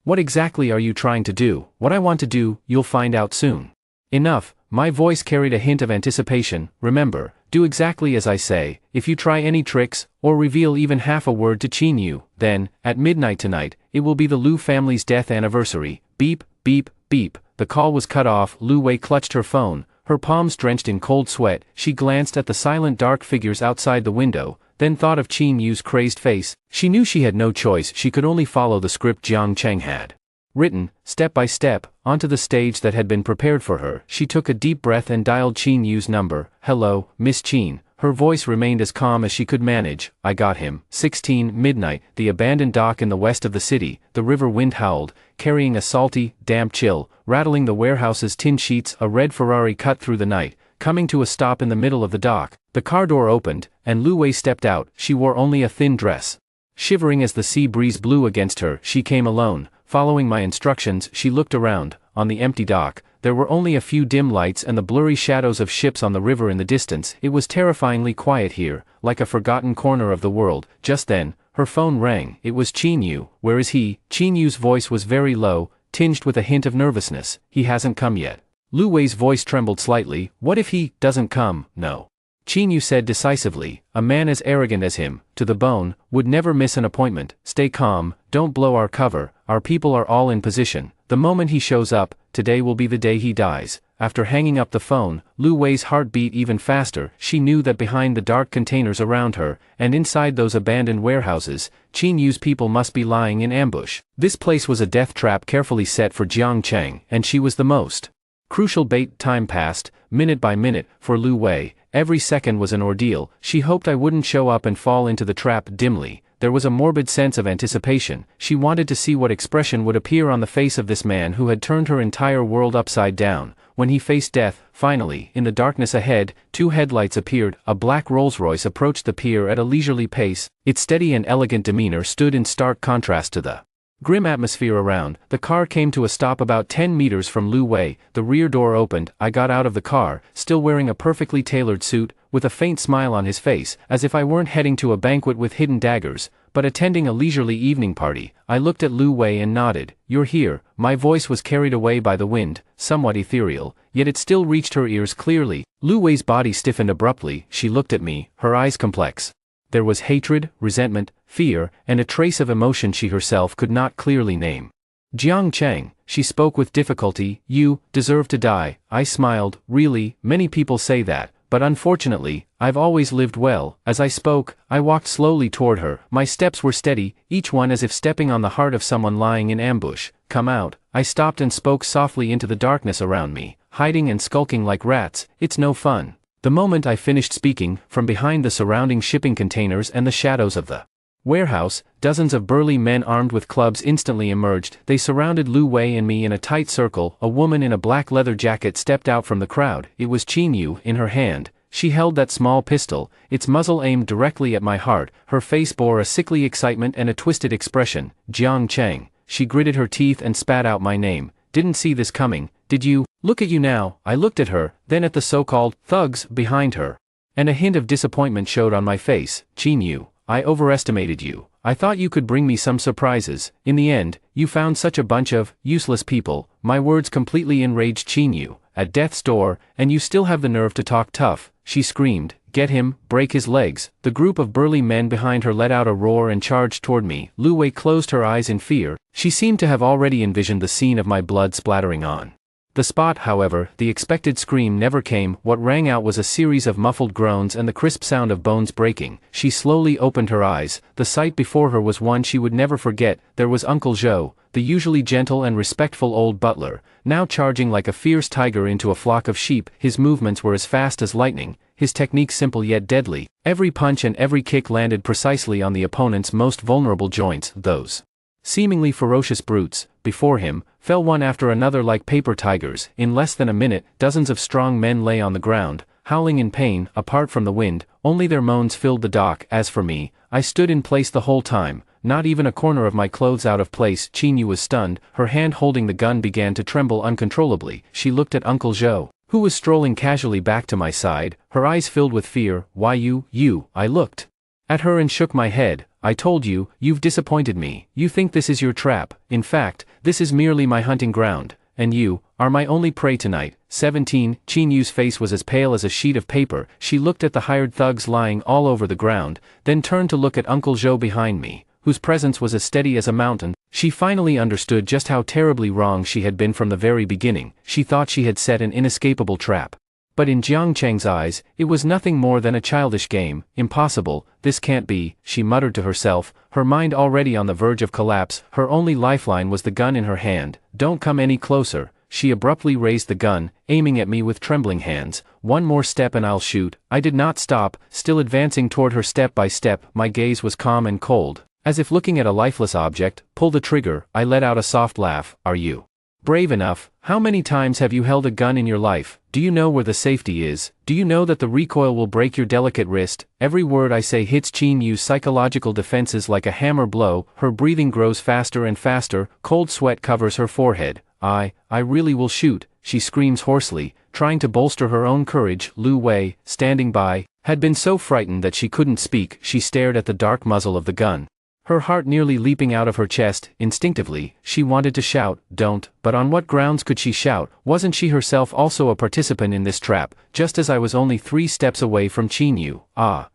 Speaker 1: What exactly are you trying to do? What I want to do, you'll find out soon. Enough. My voice carried a hint of anticipation. Remember, do exactly as I say. If you try any tricks, or reveal even half a word to Qin Yu, then, at midnight tonight, it will be the Lu family's death anniversary. Beep, beep, beep. The call was cut off. Lu Wei clutched her phone, her palms drenched in cold sweat. She glanced at the silent dark figures outside the window, then thought of Qin Yu's crazed face. She knew she had no choice. She could only follow the script Jiang Cheng had written, step by step, onto the stage that had been prepared for her. She took a deep breath and dialed Qin Yu's number. Hello, Miss Qin. Her voice remained as calm as she could manage. I got him. 16 midnight, the abandoned dock in the west of the city. The river wind howled, carrying a salty, damp chill, rattling the warehouse's tin sheets. A red Ferrari cut through the night, coming to a stop in the middle of the dock. The car door opened, and Lu Wei stepped out. She wore only a thin dress. Shivering as the sea breeze blew against her, she came alone. Following my instructions, she looked around. On the empty dock, there were only a few dim lights and the blurry shadows of ships on the river in the distance. It was terrifyingly quiet here, like a forgotten corner of the world. Just then, her phone rang. It was Qin Yu. Where is he? Qin Yu's voice was very low, tinged with a hint of nervousness. He hasn't come yet. Lu Wei's voice trembled slightly. What if he doesn't come? No. Qin Yu said decisively. A man as arrogant as him, to the bone, would never miss an appointment. Stay calm, don't blow our cover. Our people are all in position. The moment he shows up, today will be the day he dies. After hanging up the phone, Lu Wei's heart beat even faster. She knew that behind the dark containers around her, and inside those abandoned warehouses, Qin Yu's people must be lying in ambush. This place was a death trap carefully set for Jiang Cheng, and she was the most crucial bait. Time passed, minute by minute, for Lu Wei. Every second was an ordeal. She hoped I wouldn't show up and fall into the trap. Dimly, there was a morbid sense of anticipation. She wanted to see what expression would appear on the face of this man who had turned her entire world upside down. When he faced death, finally, in the darkness ahead, two headlights appeared. A black Rolls-Royce approached the pier at a leisurely pace. Its steady and elegant demeanor stood in stark contrast to the grim atmosphere around. The car came to a stop about 10 meters from Lu Wei. The rear door opened. I got out of the car, still wearing a perfectly tailored suit, with a faint smile on his face, as if I weren't heading to a banquet with hidden daggers, but attending a leisurely evening party. I looked at Lu Wei and nodded. You're here. My voice was carried away by the wind, somewhat ethereal, yet it still reached her ears clearly. Lu Wei's body stiffened abruptly. She looked at me, her eyes complex. There was hatred, resentment, fear, and a trace of emotion she herself could not clearly name. Jiang Cheng, she spoke with difficulty. You deserve to die. I smiled. Really, many people say that, but unfortunately, I've always lived well. As I spoke, I walked slowly toward her. My steps were steady, each one as if stepping on the heart of someone lying in ambush. Come out. I stopped and spoke softly into the darkness around me. Hiding and skulking like rats, it's no fun. The moment I finished speaking, from behind the surrounding shipping containers and the shadows of the warehouse, dozens of burly men armed with clubs instantly emerged. They surrounded Lu Wei and me in a tight circle. A woman in a black leather jacket stepped out from the crowd. It was Qin Yu. In her hand, she held that small pistol, its muzzle aimed directly at my heart. Her face bore a sickly excitement and a twisted expression. Jiang Cheng. She gritted her teeth and spat out my name. Didn't see this coming, did you? Look at you now. I looked at her, then at the so-called thugs behind her, and a hint of disappointment showed on my face. Qin Yu, I overestimated you. I thought you could bring me some surprises. In the end, you found such a bunch of useless people. My words completely enraged Qin Yu. At death's door, and you still have the nerve to talk tough, she screamed. Get him, break his legs. The group of burly men behind her let out a roar and charged toward me. Lu Wei closed her eyes in fear. She seemed to have already envisioned the scene of my blood splattering on the spot. However, the expected scream never came. What rang out was a series of muffled groans and the crisp sound of bones breaking. She slowly opened her eyes. The sight before her was one she would never forget. There was Uncle Zhou, the usually gentle and respectful old butler, now charging like a fierce tiger into a flock of sheep. His movements were as fast as lightning, his technique simple yet deadly. Every punch and every kick landed precisely on the opponent's most vulnerable joints. Those seemingly ferocious brutes before him fell one after another like paper tigers. In less than a minute, dozens of strong men lay on the ground, howling in pain. Apart from the wind, only their moans filled the dock. As for me, I stood in place the whole time, not even a corner of my clothes out of place. Chinyu was stunned, her hand holding the gun began to tremble uncontrollably. She looked at Uncle Zhou, who was strolling casually back to my side, her eyes filled with fear. Why you? I looked at her and shook my head. I told you, you've disappointed me. You think this is your trap. In fact, this is merely my hunting ground, and you are my only prey tonight. 17. Chinyu's face was as pale as a sheet of paper. She looked at the hired thugs lying all over the ground, then turned to look at Uncle Zhou behind me, whose presence was as steady as a mountain. She finally understood just how terribly wrong she had been from the very beginning. She thought she had set an inescapable trap. But in Jiang Cheng's eyes, it was nothing more than a childish game. Impossible, this can't be, she muttered to herself, her mind already on the verge of collapse. Her only lifeline was the gun in her hand. Don't come any closer. She abruptly raised the gun, aiming at me with trembling hands. One more step and I'll shoot. I did not stop, still advancing toward her step by step. My gaze was calm and cold, as if looking at a lifeless object. Pull the trigger. I let out a soft laugh. Are you brave enough? How many times have you held a gun in your life? Do you know where the safety is? Do you know that the recoil will break your delicate wrist? Every word I say hits Chinyu's psychological defenses like a hammer blow. Her breathing grows faster and faster, cold sweat covers her forehead. I really will shoot, she screams hoarsely, trying to bolster her own courage. Lu Wei, standing by, had been so frightened that she couldn't speak. She stared at the dark muzzle of the gun, her heart nearly leaping out of her chest. Instinctively, she wanted to shout, "Don't," but on what grounds could she shout? Wasn't she herself also a participant in this trap, just as I was only 3 steps away from Chinyu?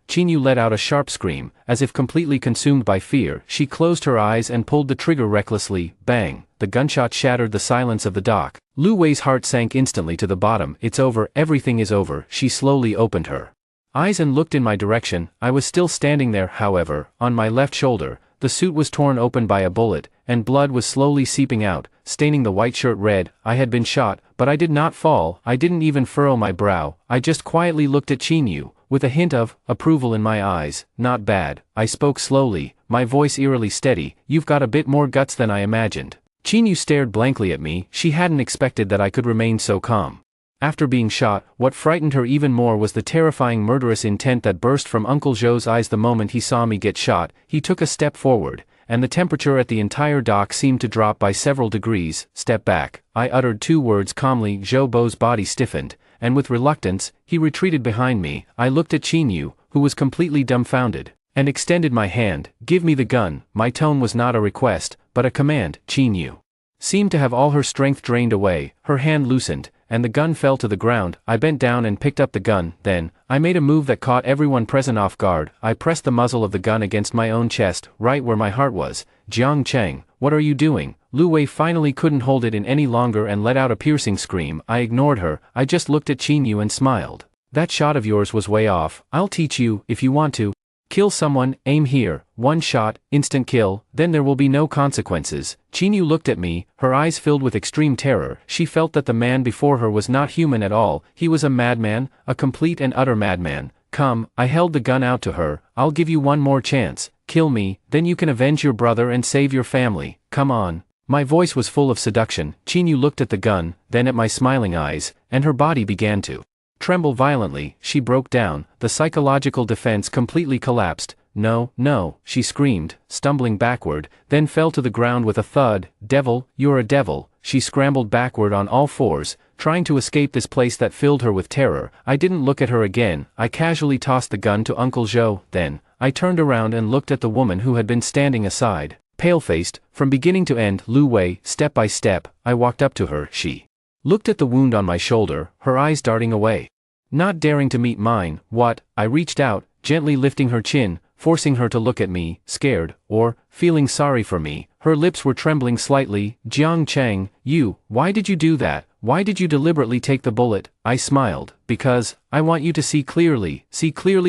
Speaker 1: Chinyu let out a sharp scream, as if completely consumed by fear. She closed her eyes and pulled the trigger recklessly. Bang! The gunshot shattered the silence of the dock. Lu Wei's heart sank instantly to the bottom. It's over, everything is over. She slowly opened her eyes and looked in my direction. I was still standing there, however. On my left shoulder, the suit was torn open by a bullet, and blood was slowly seeping out, staining the white shirt red. I had been shot, but I did not fall. I didn't even furrow my brow. I just quietly looked at Chinyu, with a hint of approval in my eyes. Not bad. I spoke slowly, my voice eerily steady. You've got a bit more guts than I imagined. Chinyu stared blankly at me. She hadn't expected that I could remain so calm. After being shot, what frightened her even more was the terrifying murderous intent that burst from Uncle Zhou's eyes the moment he saw me get shot. He took a step forward, and the temperature at the entire dock seemed to drop by several degrees. Step back. I uttered 2 words calmly. Zhou Bo's body stiffened, and with reluctance, he retreated behind me. I looked at Chinyu, who was completely dumbfounded, and extended my hand. Give me the gun. My tone was not a request, but a command. Chinyu seemed to have all her strength drained away. Her hand loosened, and the gun fell to the ground. I bent down and picked up the gun. Then, I made a move that caught everyone present off guard. I pressed the muzzle of the gun against my own chest, right where my heart was. Jiang Cheng, what are you doing? Lu Wei finally couldn't hold it in any longer and let out a piercing scream. I ignored her. I just looked at Chinyu and smiled. That shot of yours was way off. I'll teach you, if you want to. Kill someone, aim here, 1 shot, instant kill, then there will be no consequences. Chinyu looked at me, her eyes filled with extreme terror. She felt that the man before her was not human at all. He was a madman, a complete and utter madman. Come, I held the gun out to her. I'll give you one more chance. Kill me, then you can avenge your brother and save your family. Come on. My voice was full of seduction. Chinyu looked at the gun, then at my smiling eyes, and her body began to tremble violently. She broke down, the psychological defense completely collapsed. No, she screamed, stumbling backward, then fell to the ground with a thud. Devil, you're a devil. She scrambled backward on all 4s, trying to escape this place that filled her with terror. I didn't look at her again. I casually tossed the gun to Uncle Zhou. Then, I turned around and looked at the woman who had been standing aside, pale-faced, from beginning to end. Lu Wei. Step by step, I walked up to her. She looked at the wound on my shoulder, her eyes darting away, not daring to meet mine. What? I reached out, gently lifting her chin, forcing her to look at me, scared, or feeling sorry for me. Her lips were trembling slightly. Jiang Cheng, why did you do that? Why did you deliberately take the bullet? I smiled. Because I want you to see clearly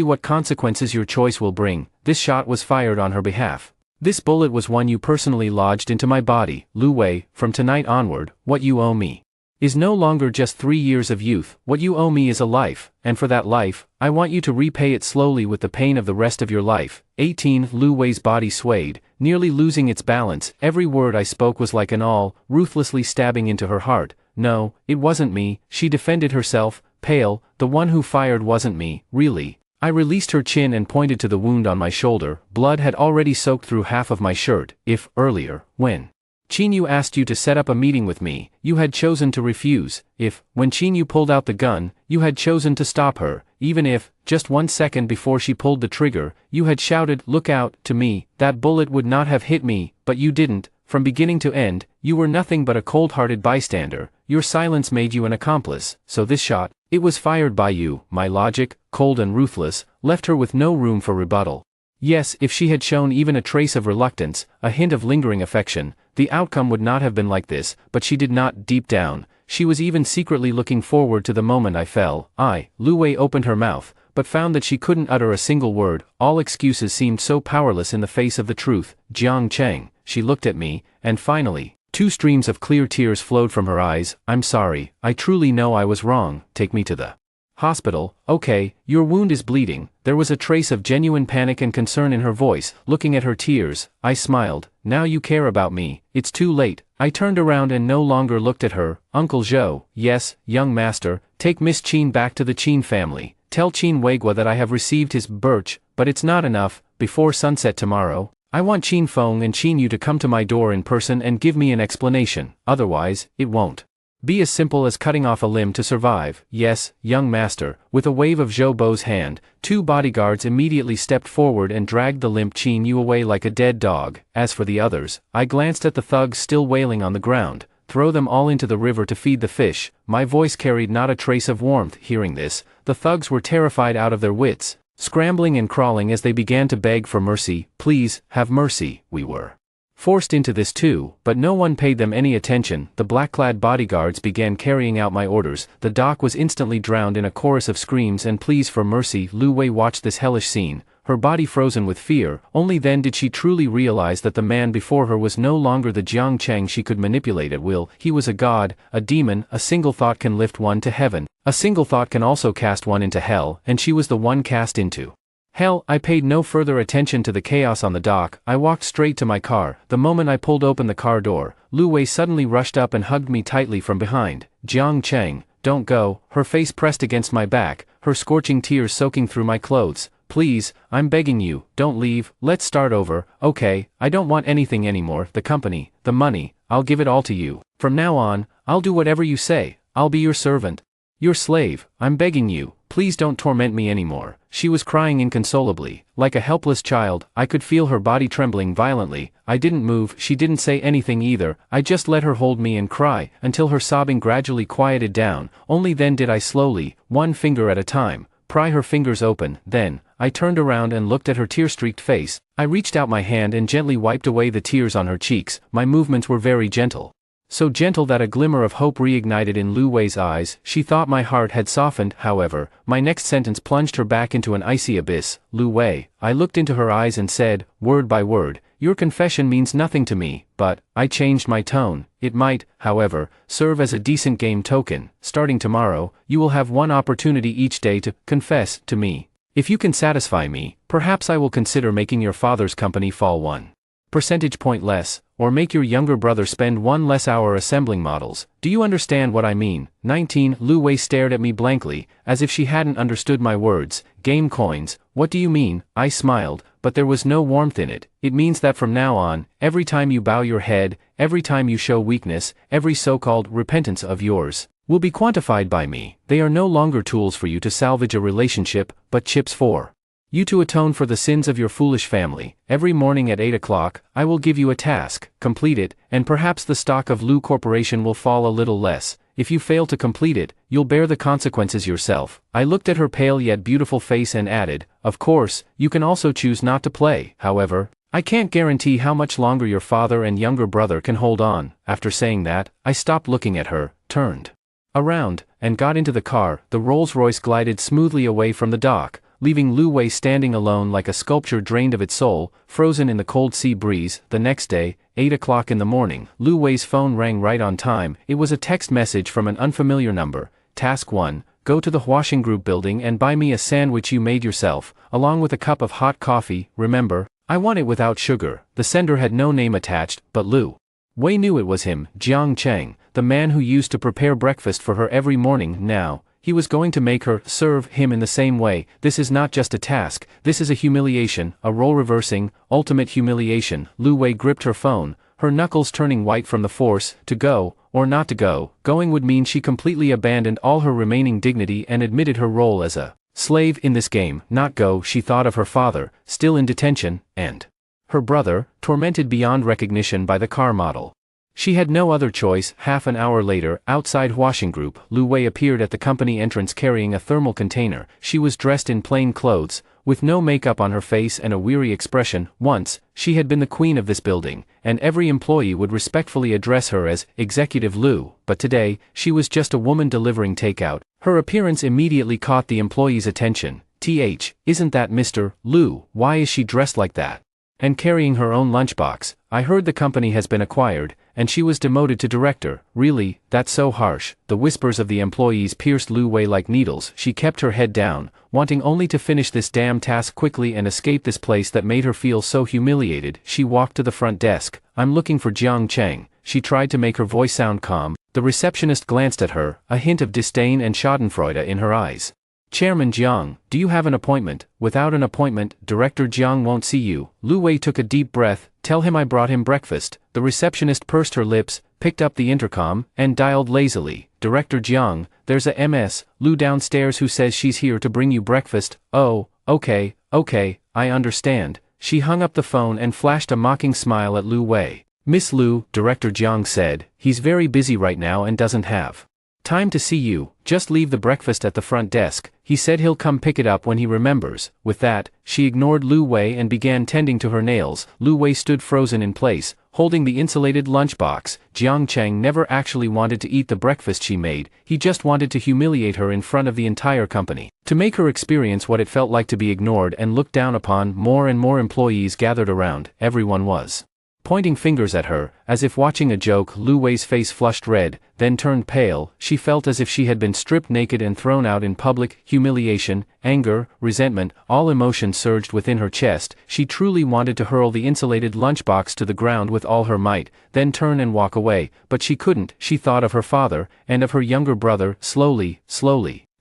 Speaker 1: what consequences your choice will bring. This shot was fired on her behalf. This bullet was one you personally lodged into my body. Lu Wei, from tonight onward, what you owe me is no longer just 3 years of youth. What you owe me is a life, and for that life, I want you to repay it slowly with the pain of the rest of your life. 18. Lu Wei's body swayed, nearly losing its balance. Every word I spoke was like an awl, ruthlessly stabbing into her heart. No, it wasn't me, she defended herself, pale. The one who fired wasn't me, really. I released her chin and pointed to the wound on my shoulder. Blood had already soaked through half of my shirt. If, earlier, when Chinyu asked you to set up a meeting with me, you had chosen to refuse, if, when Chinyu pulled out the gun, you had chosen to stop her, even if, just 1 second before she pulled the trigger, you had shouted, "Look out," to me, that bullet would not have hit me, but you didn't. From beginning to end, you were nothing but a cold-hearted bystander. Your silence made you an accomplice, so this shot, it was fired by you. My logic, cold and ruthless, left her with no room for rebuttal. Yes, if she had shown even a trace of reluctance, a hint of lingering affection, the outcome would not have been like this, but she did not. Deep down, she was even secretly looking forward to the moment I fell. Lu Wei opened her mouth, but found that she couldn't utter a single word. All excuses seemed so powerless in the face of the truth. Jiang Cheng, she looked at me, and finally, 2 streams of clear tears flowed from her eyes. I'm sorry, I truly know I was wrong. Take me to the hospital. Okay, your wound is bleeding. There was a trace of genuine panic and concern in her voice. Looking at her tears, I smiled. Now you care about me. It's too late. I turned around and no longer looked at her. Uncle Zhou, yes, young master, take Miss Qin back to the Qin family. Tell Qin Weigua that I have received his birch, but it's not enough. Before sunset tomorrow, I want Qin Feng and Qin Yu to come to my door in person and give me an explanation. Otherwise, it won't be as simple as cutting off a limb to survive. Yes, young master. With a wave of Zhou Bo's hand, 2 bodyguards immediately stepped forward and dragged the limp Qin Yu away like a dead dog. As for the others, I glanced at the thugs still wailing on the ground. Throw them all into the river to feed the fish. My voice carried not a trace of warmth. Hearing this, the thugs were terrified out of their wits, scrambling and crawling as they began to beg for mercy. Please, have mercy. We were forced into this too, but no one paid them any attention. The black-clad bodyguards began carrying out my orders. The dock was instantly drowned in a chorus of screams and pleas for mercy. Lu Wei watched this hellish scene, her body frozen with fear. Only then did she truly realize that the man before her was no longer the Jiang Cheng she could manipulate at will. He was a god, a demon. A single thought can lift one to heaven. A single thought can also cast one into hell, and she was the one cast into hell. I paid no further attention to the chaos on the dock. I walked straight to my car. The moment I pulled open the car door, Lu Wei suddenly rushed up and hugged me tightly from behind. Jiang Cheng, don't go. Her face pressed against my back, her scorching tears soaking through my clothes. Please, I'm begging you, don't leave. Let's start over. Okay, I don't want anything anymore. The company, the money, I'll give it all to you. From now on, I'll do whatever you say. I'll be your servant, your slave. I'm begging you, please don't torment me anymore. She was crying inconsolably, like a helpless child. I could feel her body trembling violently. I didn't move. She didn't say anything either. I just let her hold me and cry, until her sobbing gradually quieted down. Only then did I slowly, one finger at a time, pry her fingers open. Then, I turned around and looked at her tear-streaked face. I reached out my hand and gently wiped away the tears on her cheeks. My movements were very gentle. So gentle that a glimmer of hope reignited in Lu Wei's eyes. She thought my heart had softened. However, my next sentence plunged her back into an icy abyss. Lu Wei, I looked into her eyes and said, word by word, your confession means nothing to me, but, I changed my tone. It might, however, serve as a decent game token. Starting tomorrow, you will have one opportunity each day to confess to me. If you can satisfy me, perhaps I will consider making your father's company fall 1 percentage point less, or make your younger brother spend 1 less hour assembling models. Do you understand what I mean? 19. Lu Wei stared at me blankly, as if she hadn't understood my words. Game coins, what do you mean? I smiled, but there was no warmth in it. It means that from now on, every time you bow your head, every time you show weakness, every so-called repentance of yours will be quantified by me. They are no longer tools for you to salvage a relationship, but chips for you to atone for the sins of your foolish family. Every morning at 8 o'clock, I will give you a task. Complete it, and perhaps the stock of Lu Corporation will fall a little less. If you fail to complete it, you'll bear the consequences yourself. I looked at her pale yet beautiful face and added, of course, you can also choose not to play. However, I can't guarantee how much longer your father and younger brother can hold on. After saying that, I stopped looking at her, turned around, and got into the car. The Rolls-Royce glided smoothly away from the dock, leaving Lu Wei standing alone like a sculpture drained of its soul, frozen in the cold sea breeze. The next day, 8 o'clock in the morning, Lu Wei's phone rang right on time. It was a text message from an unfamiliar number. Task 1, go to the Huaxing Group building and buy me a sandwich you made yourself, along with a cup of hot coffee. Remember, I want it without sugar. The sender had no name attached, but Lu Wei knew it was him, Jiang Cheng, the man who used to prepare breakfast for her every morning. Now, he was going to make her serve him in the same way. This is not just a task, this is a humiliation, a role reversing, ultimate humiliation. Lu Wei gripped her phone, her knuckles turning white from the force. To go, or not to go. Going would mean she completely abandoned all her remaining dignity and admitted her role as a slave in this game. Not go. She thought of her father, still in detention, and her brother, tormented beyond recognition by the car model. She had no other choice. Half an hour later, outside Washing Group, Lu Wei appeared at the company entrance carrying a thermal container. She was dressed in plain clothes, with no makeup on her face and a weary expression. Once, she had been the queen of this building, and every employee would respectfully address her as Executive Lu, but today, she was just a woman delivering takeout. Her appearance immediately caught the employee's attention. Isn't that Mr. Lu? Why is she dressed like that? And carrying her own lunchbox. I heard the company has been acquired, and she was demoted to director. Really? That's so harsh. The whispers of the employees pierced Lu Wei like needles. She kept her head down, wanting only to finish this damn task quickly and escape this place that made her feel so humiliated. She walked to the front desk. I'm looking for Jiang Cheng. She tried to make her voice sound calm. The receptionist glanced at her, a hint of disdain and schadenfreude in her eyes. Chairman Jiang, do you have an appointment? Without an appointment, Director Jiang won't see you. Lu Wei took a deep breath. Tell him I brought him breakfast. The receptionist pursed her lips, picked up the intercom, and dialed lazily. Director Jiang, there's a Ms. Lu downstairs who says she's here to bring you breakfast. Oh, okay, I understand. She hung up the phone and flashed a mocking smile at Lu Wei. Miss Lu, Director Jiang said, he's very busy right now and doesn't have time to see you. Just leave the breakfast at the front desk. He said he'll come pick it up when he remembers. With that, she ignored Lu Wei and began tending to her nails. Lu Wei stood frozen in place, holding the insulated lunchbox. Jiang Cheng never actually wanted to eat the breakfast she made, he just wanted to humiliate her in front of the entire company. To make her experience what it felt like to be ignored and looked down upon. More and more employees gathered around. Everyone was pointing fingers at her, as if watching a joke. Lu Wei's face flushed red, then turned pale. She felt as if she had been stripped naked and thrown out in public. Humiliation, anger, resentment, all emotions surged within her chest. She truly wanted to hurl the insulated lunchbox to the ground with all her might, then turn and walk away, but she couldn't. She thought of her father, and of her younger brother. Slowly,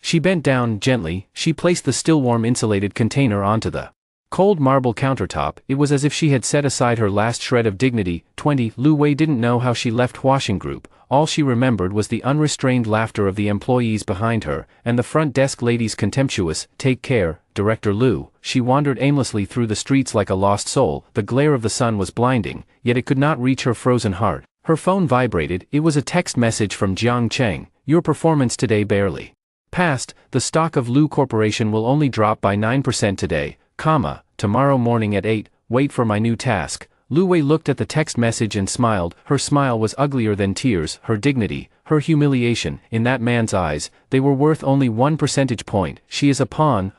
Speaker 1: she bent down gently. She placed the still warm insulated container onto the cold marble countertop. It was as if she had set aside her last shred of dignity. Lu Wei didn't know how she left Washing Group. All she remembered was the unrestrained laughter of the employees behind her, and the front desk lady's contemptuous, "Take care, Director Lu." She wandered aimlessly through the streets like a lost soul. The glare of the sun was blinding, yet it could not reach her frozen heart. Her phone vibrated. It was a text message from Jiang Cheng. Your performance today barely passed. The stock of Lu Corporation will only drop by 9% today. Tomorrow morning at 8, wait for my new task. Lu Wei looked at the text message and smiled. Her smile was uglier than tears. Her dignity, her humiliation, in that man's eyes, they were worth only 1 percentage point. She is a pawn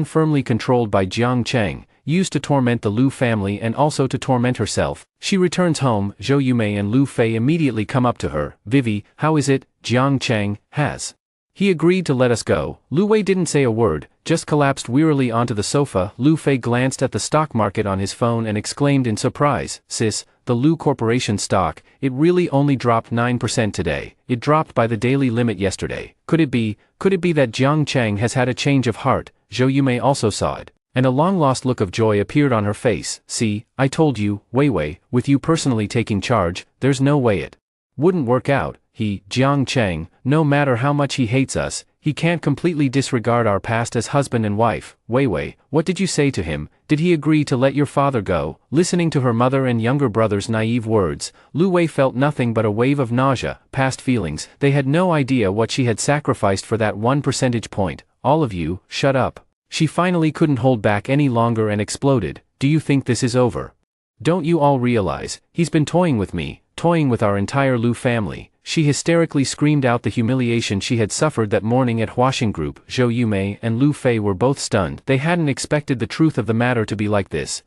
Speaker 1: firmly controlled by Jiang Cheng, used to torment the Lu family and also to torment herself. She returns home. Zhou Yumei and Lu Fei immediately come up to her. Vivi, how is it? Jiang Cheng has he agreed to let us go? Lu Wei didn't say a word, just collapsed wearily onto the sofa. Lu Fei glanced at the stock market on his phone and exclaimed in surprise, Sis, the Lu Corporation stock, it really only dropped 9% today. It dropped by the daily limit yesterday. Could it be that Jiang Cheng has had a change of heart? Zhou Yumei also saw it, and a long-lost look of joy appeared on her face. See, I told you, Wei, with you personally taking charge, there's no way it wouldn't work out. Jiang Cheng, no matter how much he hates us, he can't completely disregard our past as husband and wife. Wei, what did you say to him? Did he agree to let your father go? Listening to her mother and younger brother's naive words, Lu Wei felt nothing but a wave of nausea. Past feelings, they had no idea what she had sacrificed for that 1 percentage point. All of you, shut up. She finally couldn't hold back any longer and exploded. Do you think this is over? Don't you all realize, he's been toying with me, toying with our entire Lu family? She hysterically screamed out the humiliation she had suffered that morning at Washing Group. Zhou Yumei and Lu Fei were both stunned. They hadn't expected the truth of the matter to be like this.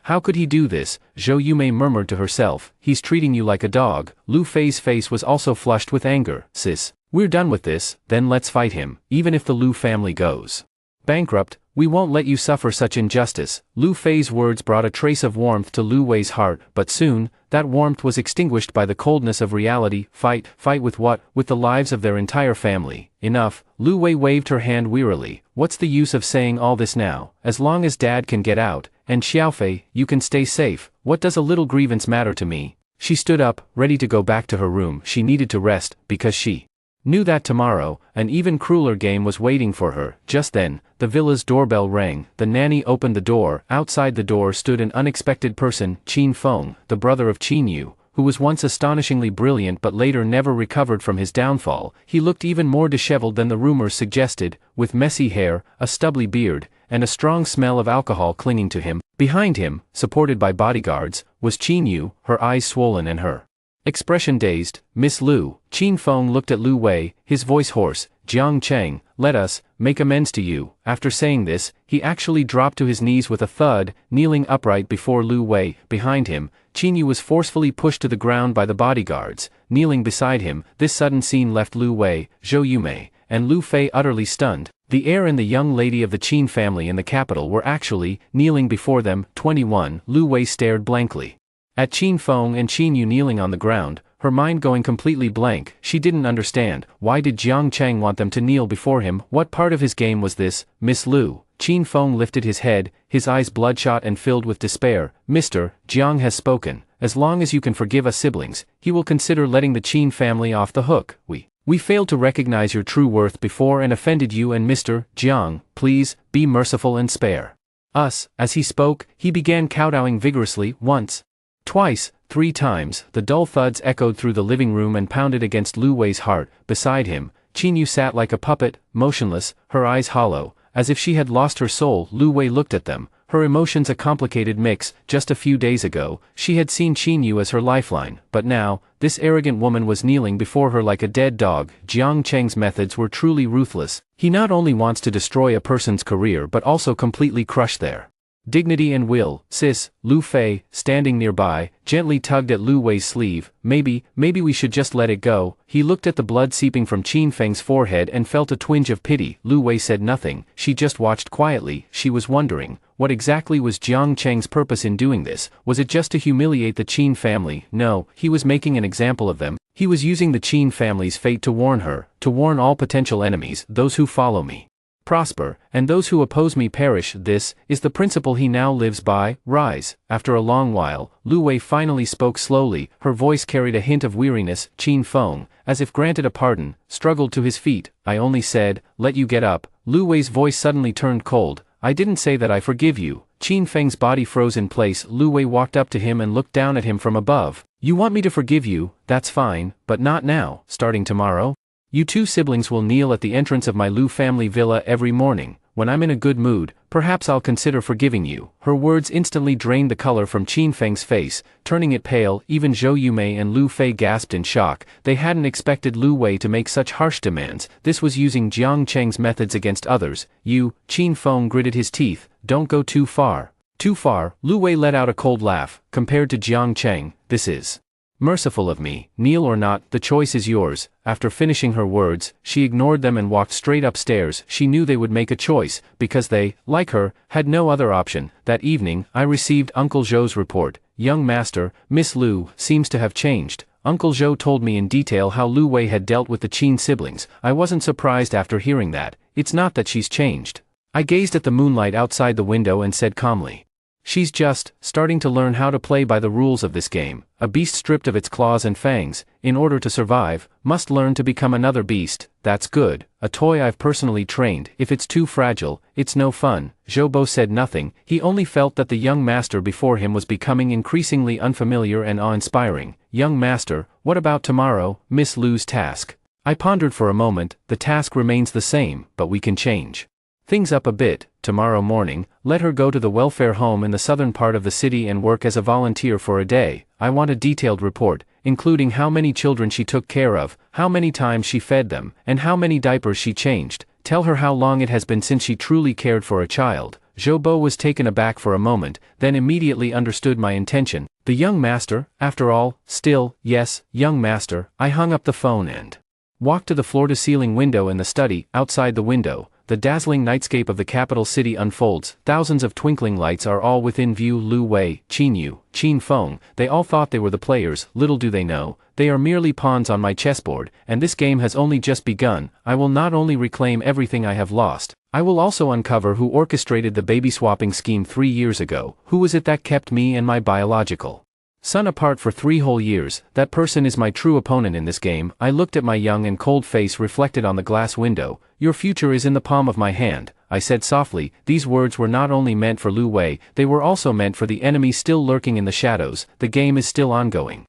Speaker 1: How could he do this? Zhou Yumei murmured to herself. He's treating you like a dog. Lu Fei's face was also flushed with anger. Sis, we're done with this, then let's fight him, even if the Lu family goes bankrupt. We won't let you suffer such injustice. Lu Fei's words brought a trace of warmth to Lu Wei's heart, but soon, that warmth was extinguished by the coldness of reality. Fight with what? With the lives of their entire family. Enough. Lu Wei waved her hand wearily. What's the use of saying all this now? As long as Dad can get out, and Xiaofei, you can stay safe, what does a little grievance matter to me? She stood up, ready to go back to her room. She needed to rest, because she knew that tomorrow, an even crueler game was waiting for her. Just then, the villa's doorbell rang. The nanny opened the door. Outside the door stood an unexpected person, Qin Feng, the brother of Qin Yu, who was once astonishingly brilliant but later never recovered from his downfall. He looked even more disheveled than the rumors suggested, with messy hair, a stubbly beard, and a strong smell of alcohol clinging to him. Behind him, supported by bodyguards, was Qin Yu, her eyes swollen and her expression dazed. Miss Lu. Qin Feng looked at Lu Wei, his voice hoarse. Jiang Cheng, let us make amends to you. After saying this, he actually dropped to his knees with a thud, kneeling upright before Lu Wei. Behind him, Qin Yu was forcefully pushed to the ground by the bodyguards. Kneeling beside him, this sudden scene left Lu Wei, Zhou Yumei, and Lu Fei utterly stunned. The heir and the young lady of the Qin family in the capital were actually kneeling before them. 21. Lu Wei stared blankly at Qin Feng and Qin Yu kneeling on the ground, her mind going completely blank. She didn't understand. Why did Jiang Cheng want them to kneel before him? What part of his game was this? Miss Lu. Qin Feng lifted his head, his eyes bloodshot and filled with despair. Mr. Jiang has spoken. As long as you can forgive us siblings, he will consider letting the Qin family off the hook. We failed to recognize your true worth before and offended you and Mr. Jiang, please, be merciful and spare us. As he spoke, he began kowtowing vigorously. Once, twice, 3 times, the dull thuds echoed through the living room and pounded against Lu Wei's heart. Beside him, Qin Yu sat like a puppet, motionless, her eyes hollow, as if she had lost her soul. Lu Wei looked at them, her emotions a complicated mix. Just a few days ago, she had seen Qin Yu as her lifeline, but now, this arrogant woman was kneeling before her like a dead dog. Jiang Cheng's methods were truly ruthless. He not only wants to destroy a person's career but also completely crush their dignity and will. Sis, Lu Fei, standing nearby, gently tugged at Lu Wei's sleeve. Maybe we should just let it go. He looked at the blood seeping from Qin Feng's forehead and felt a twinge of pity. Lu Wei said nothing. She just watched quietly. She was wondering, what exactly was Jiang Cheng's purpose in doing this? Was it just to humiliate the Qin family? No, he was making an example of them. He was using the Qin family's fate to warn her, to warn all potential enemies. Those who follow me prosper, and those who oppose me perish. This is the principle he now lives by. Rise. After a long while, Lu Wei finally spoke slowly. Her voice carried a hint of weariness. Qin Feng, as if granted a pardon, struggled to his feet. I only said, let you get up. Lu Wei's voice suddenly turned cold. I didn't say that I forgive you. Qin Feng's body froze in place. Lu Wei walked up to him and looked down at him from above. You want me to forgive you? That's fine, but not now. Starting tomorrow? You 2 siblings will kneel at the entrance of my Lu family villa every morning. When I'm in a good mood, perhaps I'll consider forgiving you. Her words instantly drained the color from Qin Feng's face, turning it pale. Even Zhou Yumei and Lu Fei gasped in shock. They hadn't expected Lu Wei to make such harsh demands. This was using Jiang Cheng's methods against others. You, Qin Feng gritted his teeth. Don't go too far. Too far? Lu Wei let out a cold laugh. Compared to Jiang Cheng, this is merciful of me. Kneel or not, the choice is yours. After finishing her words, she ignored them and walked straight upstairs. She knew they would make a choice, because they, like her, had no other option. That evening, I received Uncle Zhou's report. Young master, Miss Lu seems to have changed. Uncle Zhou told me in detail how Lu Wei had dealt with the Qin siblings. I wasn't surprised after hearing that. It's not that she's changed. I gazed at the moonlight outside the window and said calmly, she's just starting to learn how to play by the rules of this game. A beast stripped of its claws and fangs, in order to survive, must learn to become another beast. That's good. A toy I've personally trained. If it's too fragile, it's no fun. Zhou Bo said nothing. He only felt that the young master before him was becoming increasingly unfamiliar and awe-inspiring. Young master, what about tomorrow? Miss Lu's task. I pondered for a moment. The task remains the same, but we can change things up a bit. Tomorrow morning, let her go to the welfare home in the southern part of the city and work as a volunteer for a day. I want a detailed report, including how many children she took care of, how many times she fed them, and how many diapers she changed. Tell her how long it has been since she truly cared for a child. Zhou Bo was taken aback for a moment, then immediately understood my intention. The young master, after all, still, yes, young master. I hung up the phone and walked to the floor-to-ceiling window in the study. Outside the window, the dazzling nightscape of the capital city unfolds, thousands of twinkling lights are all within view. Lu Wei, Qin Yu, Qin Feng, they all thought they were the players, little do they know, they are merely pawns on my chessboard, and this game has only just begun. I will not only reclaim everything I have lost, I will also uncover who orchestrated the baby-swapping scheme 3 years ago, who was it that kept me and my biological son apart for 3 whole years. That person is my true opponent in this game. I looked at my young and cold face reflected on the glass window. Your future is in the palm of my hand, I said softly. These words were not only meant for Lu Wei, they were also meant for the enemy still lurking in the shadows. The game is still ongoing.